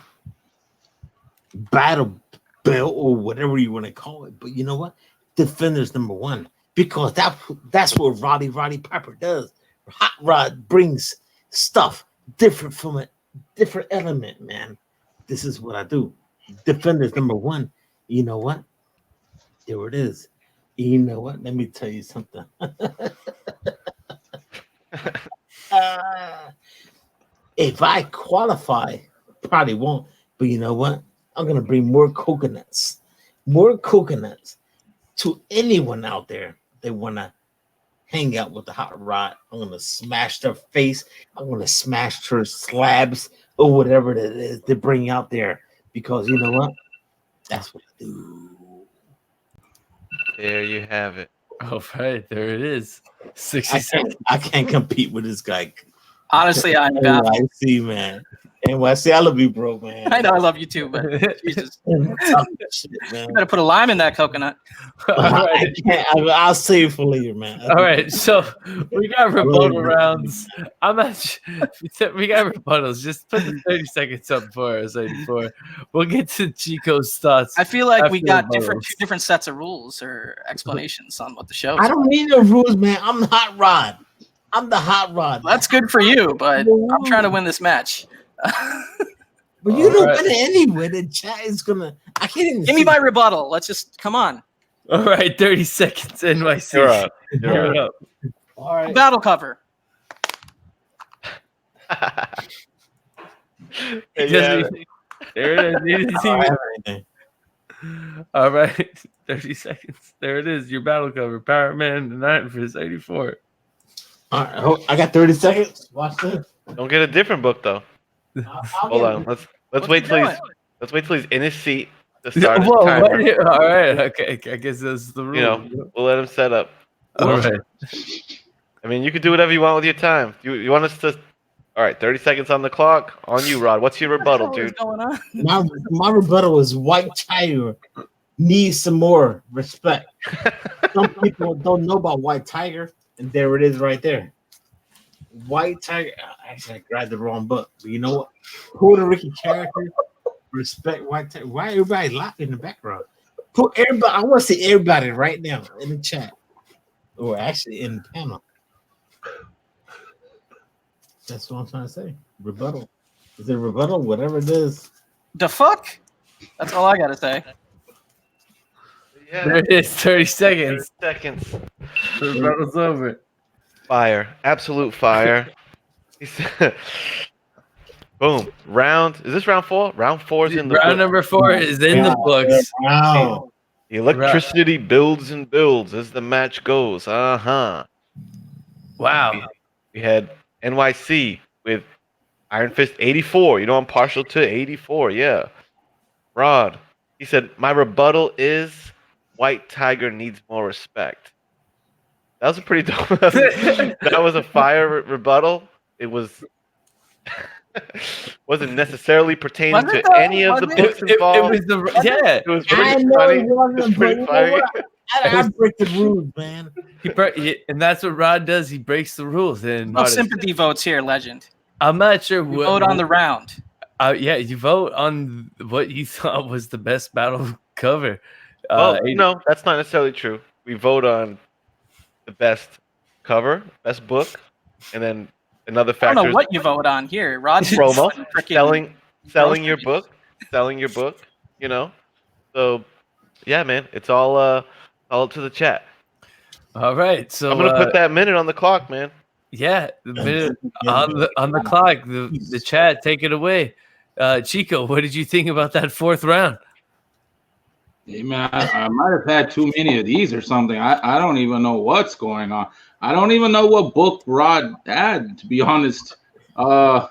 battle belt or whatever you want to call it. But you know what? Defender's number 1. Because that's what Roddy Piper does. Hot Rod brings stuff different from a different element, man. This is what I do. Defender's number 1. You know what? There it is. You know what? Let me tell you something. If I qualify, probably won't. But you know what? I'm gonna bring more coconuts to anyone out there that wanna hang out with the Hot Rod. I'm gonna smash their face. I'm gonna smash their slabs or whatever it is they bring out there. Because you know what? That's what I do. There you have it. All right, there it is. 60 seconds. I can't compete with this guy. Honestly, I'm baffled. NYC, man. NYC, I love you, bro, man. I know I love you too, but Jesus, Talk shit, man. you better put a lime in that coconut. All right. I'll save it for later, man. All right, so we got rebuttal rounds. I'm not. We got rebuttals. Just put the 30 seconds up for us, 84. We'll get to Chico's thoughts. I feel like we After got the two balls. different sets of rules or explanations on what the show is. I don't need no rules, man. I'm the hot rod. I'm the hot rod. Well, that's good for you, but I'm trying to win this match. But you don't Alright. win it anyway. The chat is gonna. I can't even. Give me my rebuttal. Let's just come on. All right, 30 seconds, NYC. You're up. Give You're it up. up. All right. Battle cover. It Yeah. doesn't even- There it is. It doesn't I don't even- have anything. All right, 30 seconds. There it is. Your battle cover. Power Man, the Night for 84. All right. I got 30 seconds. Watch this. Don't get a different book though. Hold on. Let's What's wait he till doing? let's wait till he's in his seat to start his Whoa, timer. what? All right. Okay. I guess that's the rule. You know, we'll let him set up. All right. I mean, you can do whatever you want with your time. You want us to? All right, 30 seconds on the clock. On you, Rod. What's your rebuttal, What is dude? going on? My rebuttal is White Tiger needs some more respect. Some people don't know about White Tiger, and there it is right there. White Tiger. Actually, I grabbed the wrong book. But you know what? Puerto Rican character. Respect White Tiger. Why everybody laughing in the background? Put everybody. I want to see everybody right now in the chat, or actually in the panel. That's what I'm trying to say. Rebuttal. Is it a rebuttal? Whatever it is. The fuck? That's all I gotta say. There it is. 30 seconds. 30 seconds. The battle's over. Fire. Absolute fire. He said, boom. Round. Is this round 4? Round 4 is in the Round book. number 4 is in the books. Wow. The electricity builds and builds as the match goes. Uh-huh. Wow. We had NYC with Iron Fist 84. You know, I'm partial to 84. Yeah. Rod. He said, my rebuttal is White Tiger needs more respect. That was a pretty dope. That was a fire rebuttal. It was wasn't necessarily pertaining Was it to though? any of the Was it? books involved. was the yeah. It was I pretty know funny. it wasn't, It was pretty but you know funny. what? I break the rules, man. And that's what Rod does. He breaks the rules. And No sympathy votes here, legend. I'm not sure You what. vote on the round. Yeah, you vote on what you thought was the best battle cover. Well, no, that's not necessarily true. We vote on the best cover, best book, and then another I don't factor know is what you vote on here. Rod promo, freaking selling your book, you know. So, yeah, man, it's all up to the chat. All right, so I'm gonna put that minute on the clock, man. yeah, the minute on the clock. The chat, take it away. Chico, what did you think about that 4th round? Hey, man, I might have had too many of these or something. I don't even know what's going on. I don't even know what book Rod had, to be honest. But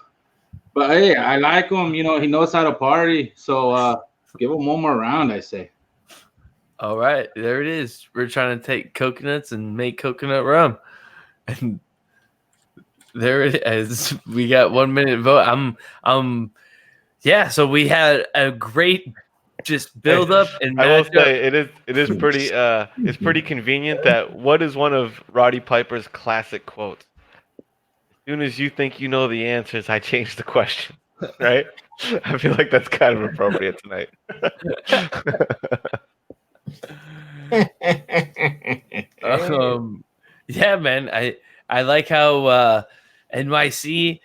hey, I like him. You know, he knows how to party. So give him one more round, I say. All right, there it is. We're trying to take coconuts and make coconut rum, and there it is. We got 1 minute vote. Yeah. So we had a great just build up and I will matchup. say it is pretty it's pretty convenient that what is one of Roddy Piper's classic quotes? As soon as you think you know the answers, I change the question. Right? I feel like that's kind of appropriate tonight. Yeah, man. I like how NYC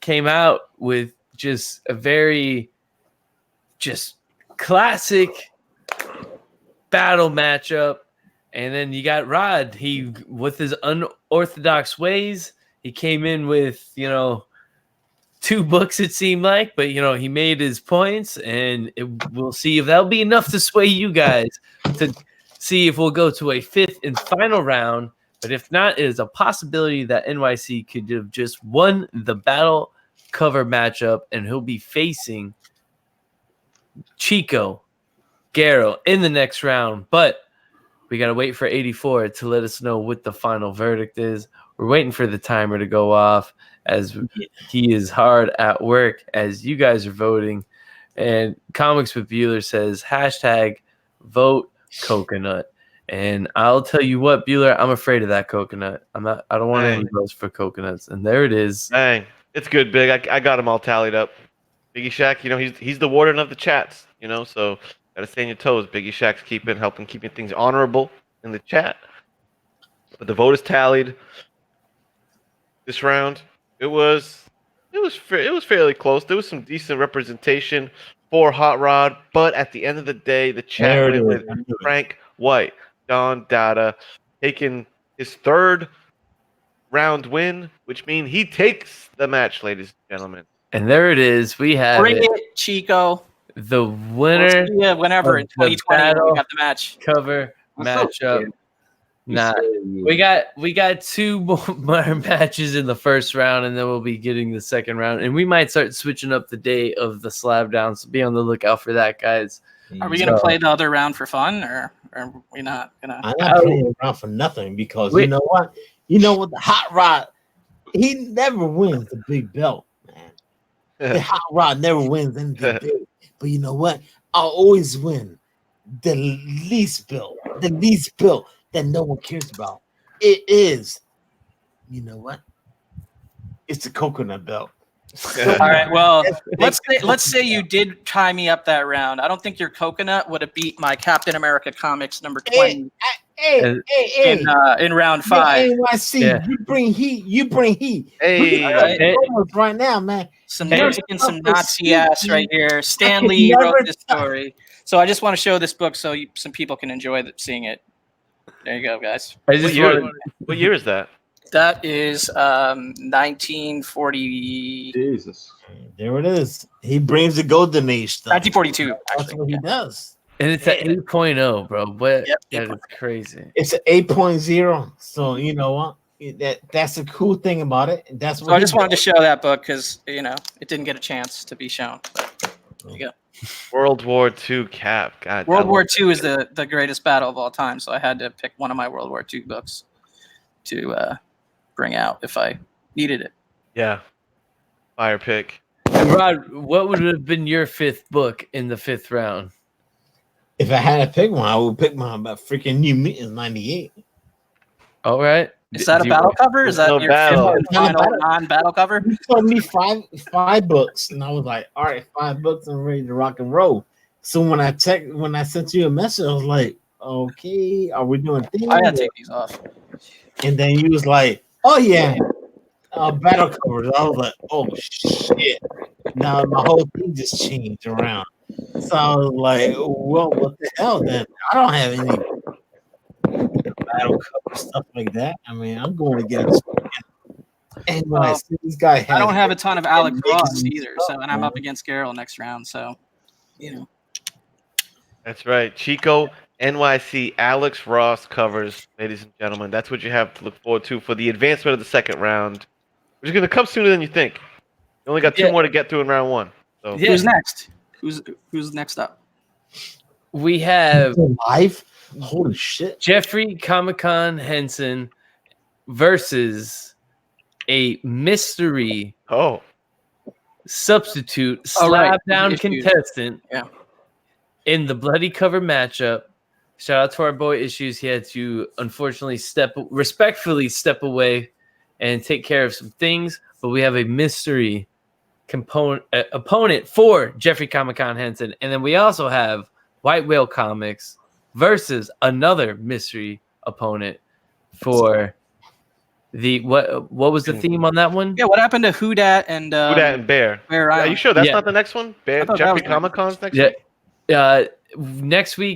came out with just a very just classic battle matchup, and then you got Rod. He with his unorthodox ways, he came in with 2 books, it seemed like, but he made his points, and we'll see if that'll be enough to sway you guys to see if we'll go to a 5th and final round. But if not, it is a possibility that NYC could have just won the battle cover matchup, and he'll be facing Chico Guerrero in the next round. But we got to wait for 84 to let us know what the final verdict is. We're waiting for the timer to go off as he is hard at work as you guys are voting. And Comics with Bueller says, #vote coconut. And I'll tell you what, Bueller, I'm afraid of that coconut. I don't want any votes for coconuts. And there it is. Dang, it's good, Big. I got them all tallied up. Biggie Shack, he's the warden of the chats, so gotta stay on your toes. Biggie Shack's helping keeping things honorable in the chat. But the vote is tallied. This round, it was fairly close. There was some decent representation for Hot Rod, but at the end of the day, the chat went with Frank White, Don Dada, taking his third round win, which means he takes the match, ladies and gentlemen. And there it is. We have Bring it, Chico. The winner. Yeah, whenever in 2020 when we got the match Cover matchup. Nah, we got 2 more matches in the first round, and then we'll be getting the second round. And we might start switching up the day of the slab down, so be on the lookout for that, guys. Are we gonna play the other round for fun, or are we not gonna? I'm not playing around for nothing because you know what? The Hot Rod, he never wins the big belt, man. The Hot Rod never wins anything big. But you know what? I'll always win the least belt that no one cares about. It is, you know what? It's the coconut belt. All right. Well, let's say you did tie me up that round. I don't think your coconut would have beat my Captain America comics number 20 in round 5. NYC, yeah. You bring heat. Hey, right now, man. Some Nazi ass right here. Stan Lee wrote this story, so I just want to show this book so some people can enjoy seeing it. There you go, guys. What year is that? That is 1940. Jesus. There it is. He brings the golden age stuff. 1942. That's what he does. And it's an 8.0, bro. What? Yep, that is crazy. It's an 8.0. So you know what? That's the cool thing about it. That's what so I just wanted to show that book because it didn't get a chance to be shown. But there you go. World War II Cap. God. World War II is the greatest battle of all time, so I had to pick one of my World War II books to bring out if I needed it. Yeah. Fire pick. And Rod, what would have been your 5th book in the 5th round? If I had to pick one, I would pick one about freaking New Mutants 98. All right. Is that a battle cover? Is that no your battle. final non-battle cover? You told me five books, and I was like, all right, 5 books, I'm ready to rock and roll. So when I sent you a message, I was like, okay, are we doing things? I gotta take these off. And then you was like, oh yeah, battle covers. I was like, oh shit. Now my whole thing just changed around. So I was like, well, what the hell then? I don't have any battle cover stuff like that. I mean, I'm going to get it. And when I see this guy, I don't have a ton of Alex Ross either. So, and I'm up against Garrel next round. So, That's right. Chico, NYC, Alex Ross covers, ladies and gentlemen. That's what you have to look forward to for the advancement of the second round, which is going to come sooner than you think. You only got 2 more to get through in round 1. So Who's next? Who's next up? We have live. Holy shit! Jeffrey Comic-Con Henson versus a mystery substitute slab down contestant in the bloody cover matchup. Shout out to our boy Issues. He had to unfortunately respectfully step away and take care of some things, but we have a mystery opponent for Jeffrey Comic-Con Henson, and then we also have White Whale Comics versus another mystery opponent for the what was the theme on that one? Yeah, what happened to Who Dat and Bear? Are you sure that's not the next one? Bear, Jeffrey Comic-Con's next week?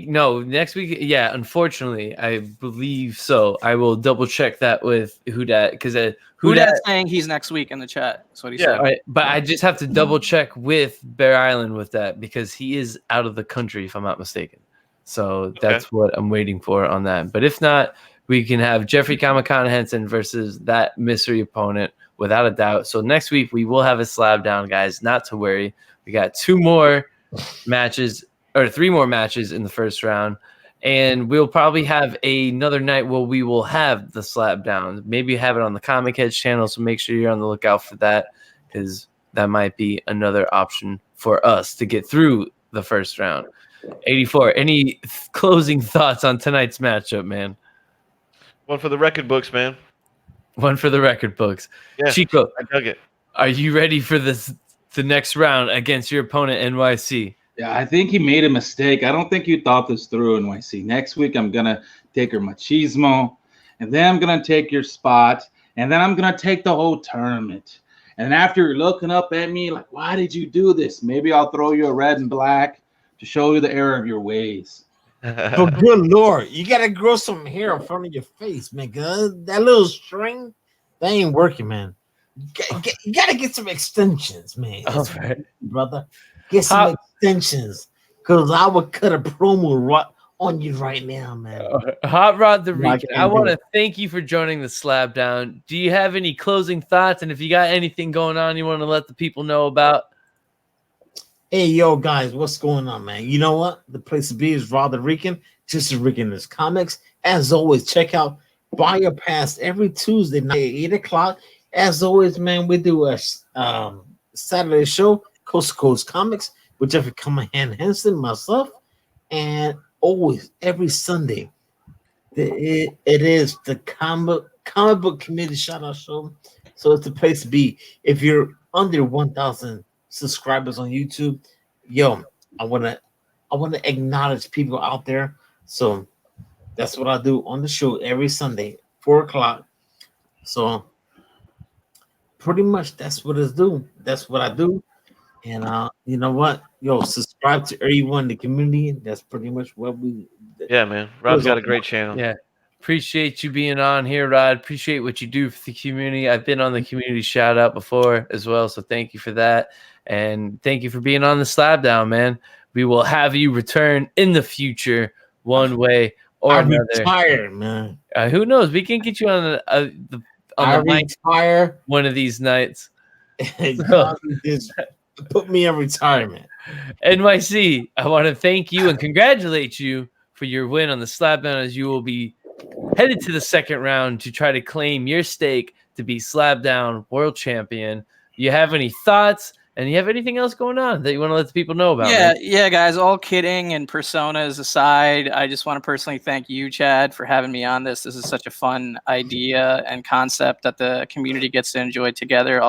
Next week, yeah, unfortunately, I believe so. I will double check that with Who Dat because Who Dat's saying he's next week in the chat. That's what he said. Right, but I just have to double check with Bear Island with that because he is out of the country, if I'm not mistaken. So that's what I'm waiting for on that. But if not, we can have Jeffrey Comic-Con Henson versus that mystery opponent without a doubt. So next week we will have a slab down, guys. Not to worry. We got 2 more matches. Or 3 more matches in the first round. And we'll probably have another night where we will have the slap down. Maybe have it on the Comic Heads channel, so make sure you're on the lookout for that, because that might be another option for us to get through the first round. 84, any closing thoughts on tonight's matchup, man? One for the record books, man. One for the record books. Yeah, Chico, I dug it. are you ready for the next round against your opponent, NYC? Yeah, I think he made a mistake. I don't think you thought this through, NYC. Next week, I'm going to take your machismo, and then I'm going to take your spot, and then I'm going to take the whole tournament. And after you're looking up at me like, why did you do this? Maybe I'll throw you a red and black to show you the error of your ways. But good Lord, you got to grow some hair in front of your face, man. 'Cause that little string, that ain't working, man. You got to get some extensions, man. All right. Brother. Get some extensions, because I would cut a promo on you right now, man. Hot Rod the Rican, I want to thank you for joining the Slab Down. Do you have any closing thoughts? And if you got anything going on you want to let the people know about? Hey, yo, guys, what's going on, man? You know what? The place to be is Rod the Rican, just as Rican is Comics. As always, check out Buy Your Pass every Tuesday night at 8 o'clock. As always, man, we do a Saturday show, Coast to Coast Comics, with Jeffrey Cumberhan Henson, myself, and always every Sunday. It is the comic book community shout out show. So it's the place to be. If you're under 1,000 subscribers on YouTube, yo, I wanna acknowledge people out there. So that's what I do on the show every Sunday, 4 o'clock. So pretty much that's what it's do. That's what I do. And you know what? Yo, subscribe to everyone in the community. That's pretty much what we. Yeah, man. Rod's got a great channel. Yeah. Appreciate you being on here, Rod. Appreciate what you do for the community. I've been on the community shout out before as well. So thank you for that. And thank you for being on the Slab Down, man. We will have you return in the future one way or another. Retire, man. Who knows? We can get you on the mic one of these nights. Just put me in retirement. NYC, I want to thank you and congratulate you for your win on the Slab Down, as you will be headed to the second round to try to claim your stake to be Slab Down world champion. You have any thoughts? And you have anything else going on that you want to let the people know about? Yeah, guys, all kidding and personas aside, I just want to personally thank you, Chad, for having me on this. This is such a fun idea and concept that the community gets to enjoy together.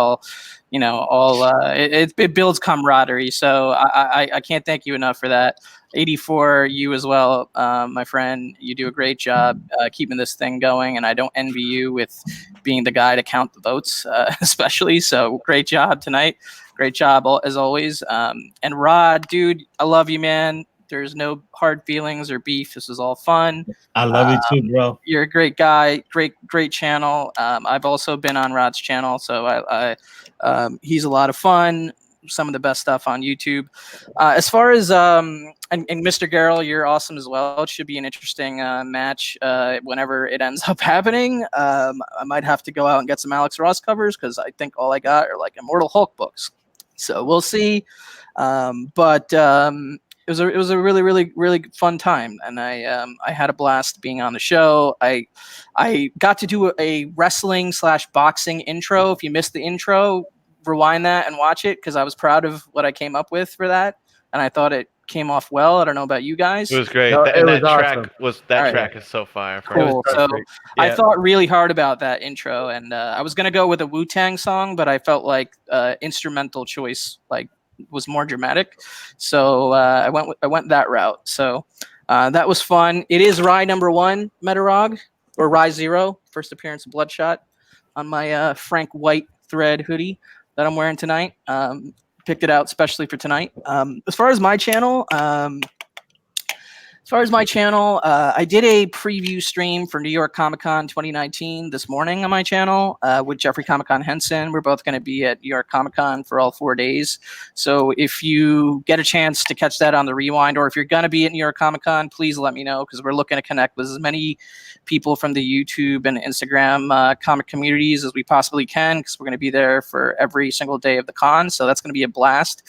It builds camaraderie. So I can't thank you enough for that. 84, you as well, my friend. You do a great job keeping this thing going, and I don't envy you with being the guy to count the votes, especially. So great job tonight. Great job, as always. And Rod, dude, I love you, man. There's no hard feelings or beef. This is all fun. I love you too, bro. You're a great guy. Great channel. I've also been on Rod's channel, so he's a lot of fun. Some of the best stuff on YouTube. As far as and Mr. Garrel, you're awesome as well. It should be an interesting match whenever it ends up happening. I might have to go out and get some Alex Ross covers because I think all I got are like Immortal Hulk books. So we'll see. But it was a really, really, really fun time, and I had a blast being on the show. I got to do a wrestling / boxing intro. If you missed the intro, rewind that and watch it, because I was proud of what I came up with for that, and I thought it came off well. I don't know about you guys. It was great. No, that awesome. track is so fire. Cool. So Yeah. I thought really hard about that intro, and I was gonna go with a Wu-Tang song, but I felt like instrumental choice was more dramatic, so I went that route. So that was fun. It is Rye #1 Metarog, or Rye 0, first appearance of Bloodshot, on my Frank White thread hoodie that I'm wearing tonight. Picked it out especially for tonight. As far as my channel, I did a preview stream for New York Comic Con 2019 this morning on my channel with Jeffrey Comic-Con Henson. We're both going to be at New York Comic Con for all 4 days. So if you get a chance to catch that on the rewind, or if you're going to be at New York Comic Con, please let me know, because we're looking to connect with as many people from the YouTube and Instagram comic communities as we possibly can, because we're going to be there for every single day of the con. So that's going to be a blast.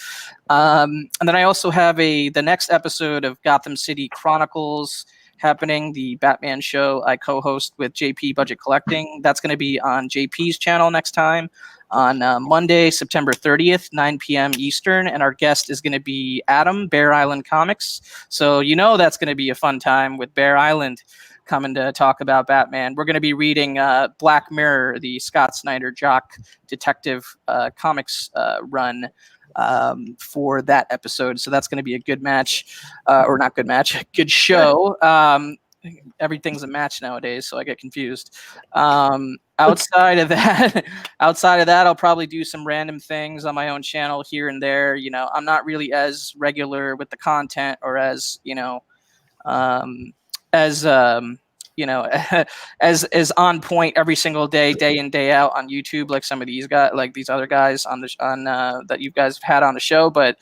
And then I also have the next episode of Gotham City Chronicles happening, the Batman show I co-host with JP Budget Collecting. That's going to be on JP's channel next time on Monday, September 30th, 9 p.m. Eastern. And our guest is going to be Adam, Bear Island Comics. So that's going to be a fun time with Bear Island coming to talk about Batman. We're going to be reading Black Mirror, the Scott Snyder Jock detective comics run for that episode. So that's going to be a good match, or not good match, good show. Everything's a match nowadays, so I get confused. Outside of that, I'll probably do some random things on my own channel here and there. I'm not really as regular with the content, or as as as on point every single day in, day out on YouTube, like some of these guys, like these other guys on that you guys have had on the show. But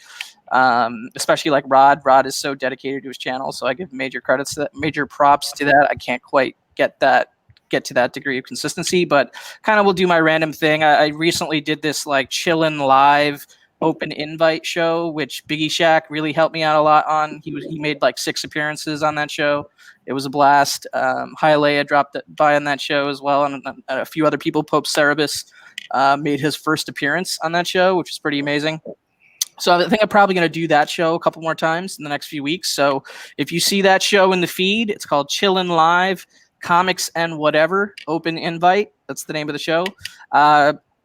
especially like Rod is so dedicated to his channel, so I give major props to that. I can't quite get to that degree of consistency, but kind of will do my random thing. I recently did this like chillin' live open invite show, which Biggie Shack really helped me out a lot on. He made like 6 appearances on that show. It was a blast. Hialeah dropped by on that show as well, and a few other people. Pope Cerebus made his first appearance on that show, which was pretty amazing. So I think I'm probably going to do that show a couple more times in the next few weeks. So if you see that show in the feed, it's called Chillin' Live Comics and Whatever Open Invite. That's the name of the show.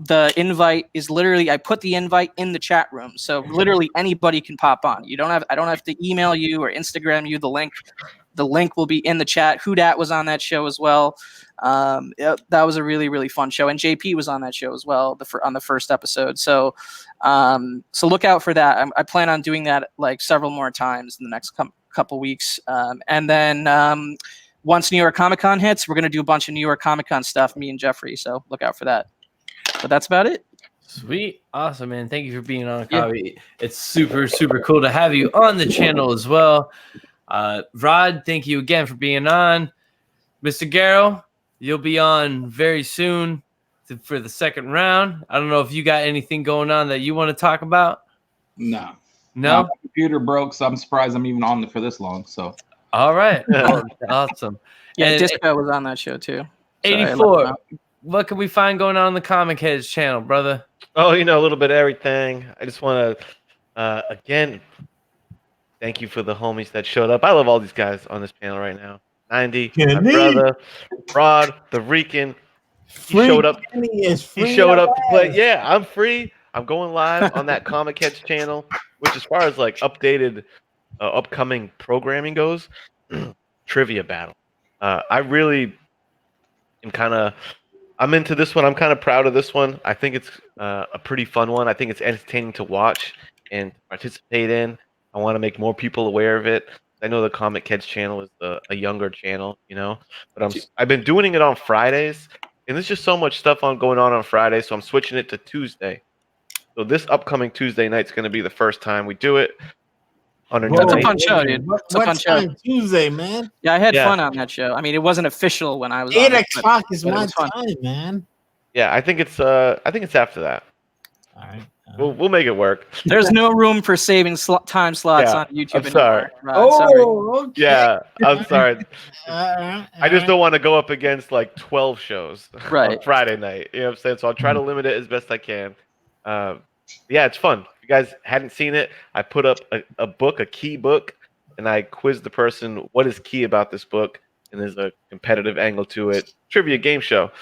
The invite is literally, I put the invite in the chat room, so literally anybody can pop on. I don't have to email you or Instagram you the link. The link will be in the chat. Hudat was on that show as well. That was a really, really fun show, and JP was on that show as well on the first episode. So look out for that. I plan on doing that like several more times in the next couple weeks, and then once New York Comic Con hits, we're gonna do a bunch of New York Comic Con stuff, me and Jeffrey. So look out for that. But that's about it. Sweet. Awesome, man. Thank you for being on, Kavi. Yeah. It's super, super cool to have you on the channel as well. Rod, thank you again for being on. Mr. Garrow, you'll be on very soon for the second round. I don't know if you got anything going on that you want to talk about. No. My computer broke, so I'm surprised I'm even on for this long. So. All right. Awesome. Yeah, Disco was on that show too. 84. What can we find going on the Comic Heads channel, brother? Oh, a little bit of everything. I just want to, again, thank you for the homies that showed up. I love all these guys on this panel right now. 90, my brother, Rod, the Rican. He showed up. He showed up to play. Yeah, I'm free. I'm going live on that Comic Heads channel, which as far as like updated, upcoming programming goes, trivia battle. I really am I'm into this one. I'm kind of proud of this one. I think it's a pretty fun one. I think it's entertaining to watch and participate in. I want to make more people aware of it. I know the Comic Kids channel is a younger channel, but I've been doing it on Fridays, and there's just so much stuff going on Friday, so I'm switching it to Tuesday. So this upcoming Tuesday night's going to be the first time we do it. That's a fun show, dude. It's a fun show. Tuesday, man. Yeah, I had fun on that show. I mean, it wasn't official when I was 8 on it, o'clock is my time, man. Yeah, I think it's after that. All right. We'll make it work. There's no room for saving time slots on YouTube. I'm sorry. Sorry. Okay. Yeah, I'm sorry. I just don't want to go up against like 12 shows on Friday night. You know what I'm saying? So I'll try to limit it as best I can. Yeah, it's fun. If you guys hadn't seen it, I put up a key book, and I quizzed the person what is key about this book, and there's a competitive angle to it. Trivia game show.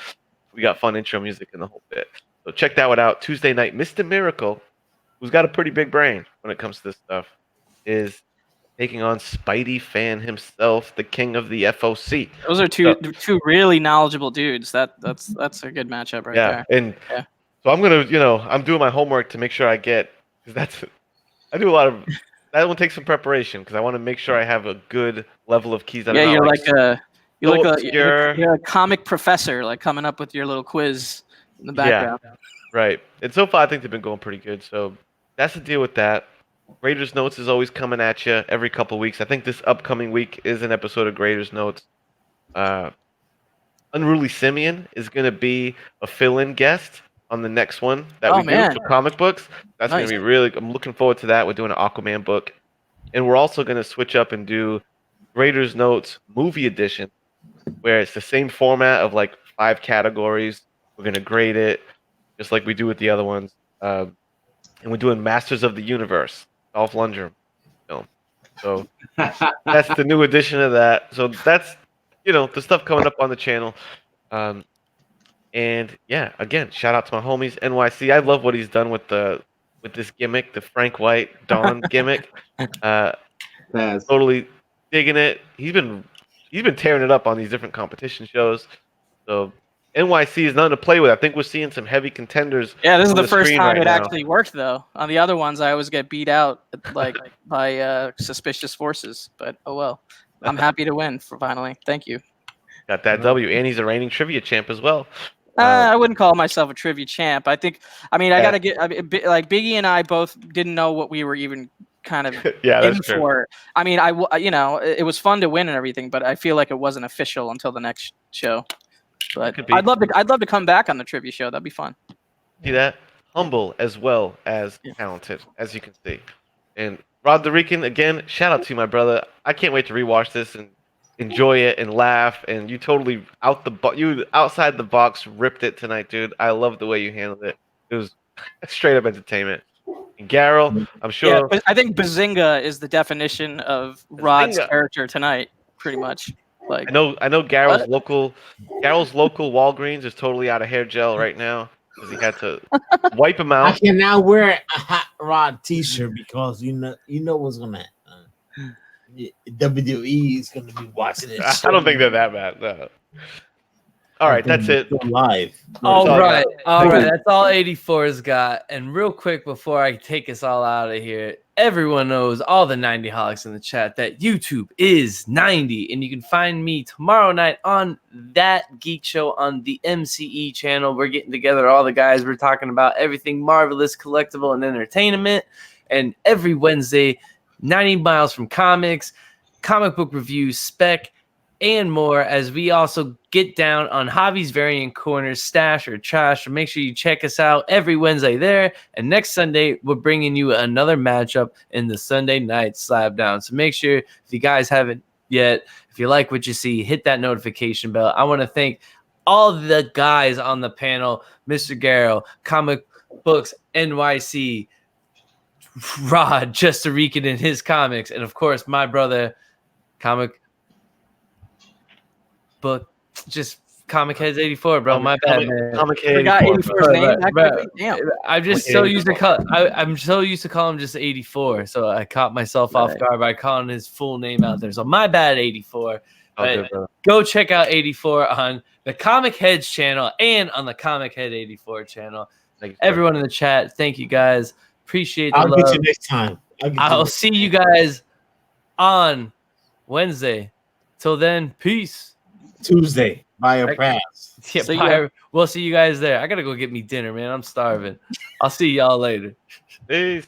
We got fun intro music and the whole bit. So check that one out. Tuesday night, Mr. Miracle, who's got a pretty big brain when it comes to this stuff, is taking on Spidey fan himself, the king of the FOC. Those are two really knowledgeable dudes. That's a good matchup right there. And so I'm gonna, I'm doing my homework to make sure I get, because I do a lot of. That one takes some preparation because I want to make sure I have a good level of keys. You're a comic professor, like coming up with your little quiz in the background. Yeah, right. And so far, I think they've been going pretty good. So that's the deal with that. Graders Notes is always coming at you every couple of weeks. I think this upcoming week is an episode of Graders Notes. Unruly Simeon is going to be a fill-in guest on the next one that we do for comic books. That's going to be really. I'm looking forward to that. We're doing an Aquaman book, and we're also going to switch up and do Graders Notes Movie Edition, where it's the same format of like 5 categories. We're gonna grade it just like we do with the other ones, and we're doing Masters of the Universe, Dolph Lundgren film. So that's the new edition of that. So that's the stuff coming up on the channel. And yeah, again, shout out to my homies NYC. I love what he's done with this gimmick, the Frank White Dawn gimmick. Pass. Totally digging it. He's been tearing it up on these different competition shows. So NYC is nothing to play with. I think we're seeing some heavy contenders. Yeah, this is on the first screen time right it now. actually worked, though. On the other ones, I always get beat out like by suspicious forces. But oh well. I'm happy to win for finally. Thank you. Got that W, and he's a reigning trivia champ as well. I wouldn't call myself a trivia champ. I gotta get. Like Biggie and I both didn't know what we were even kind of Yeah, in that's true. for. I mean, it was fun to win and everything, but I feel like it wasn't official until the next show. But Could be. I'd love to come back on the trivia show. That'd be fun. See that? Humble as well as talented, as you can see. And Rod the Rican, again, shout out to you, my brother. I can't wait to rewatch this and enjoy it and laugh. And you totally outside the box ripped it tonight, dude. I love the way you handled it. It was straight up entertainment. And Garrel, I'm sure. Yeah, but I think Bazinga is the definition of Rod's Bazinga. character tonight, pretty much. Like I know Garrel's local Walgreens is totally out of hair gel right now because he had to wipe him I out. can now wear a Hot Rod T-shirt because you know what's gonna happen. WWE is gonna be watching it. I don't think they're that bad. No. All right, that's it. Live. All all right, I all got. right. That's all 84's got. And real quick before I take us all out of here, everyone knows, all the 90 holics in the chat, that YouTube is 90, and you can find me tomorrow night on That Geek Show on the MCE channel. We're getting together, all the guys. We're talking about everything marvelous, collectible, and entertainment. And every Wednesday, 90 miles from comics, comic book reviews, spec, and more, as we also get down on Javi's Variant Corners, Stash or Trash. So make sure you check us out every Wednesday there. And next Sunday, we're bringing you another matchup in the Sunday night Slab Down. So make sure, if you guys haven't yet, if you like what you see, hit that notification bell. I want to thank all the guys on the panel, Mr. Garrow, Comic Books NYC, Rod, Just a Rican in his comics, and of course, my brother, Comic Book, just Comic Heads 84, bro. My bad, man. Comic Forgot 84's name. That quickly? Damn. I'm just so used to I'm so used to calling him just 84, so I caught myself off guard by calling his full name out there. So my bad, 84. But go check out 84 on the Comic Heads channel and on the Comic Head 84 channel. Everyone in the chat, thank you guys. Appreciate the I'll love. get you next time. I'll see you guys on Wednesday. Till then, peace. Tuesday. Buy a pass. Yeah, we'll see you guys there. I gotta go get me dinner, man. I'm starving. I'll see y'all later. Peace.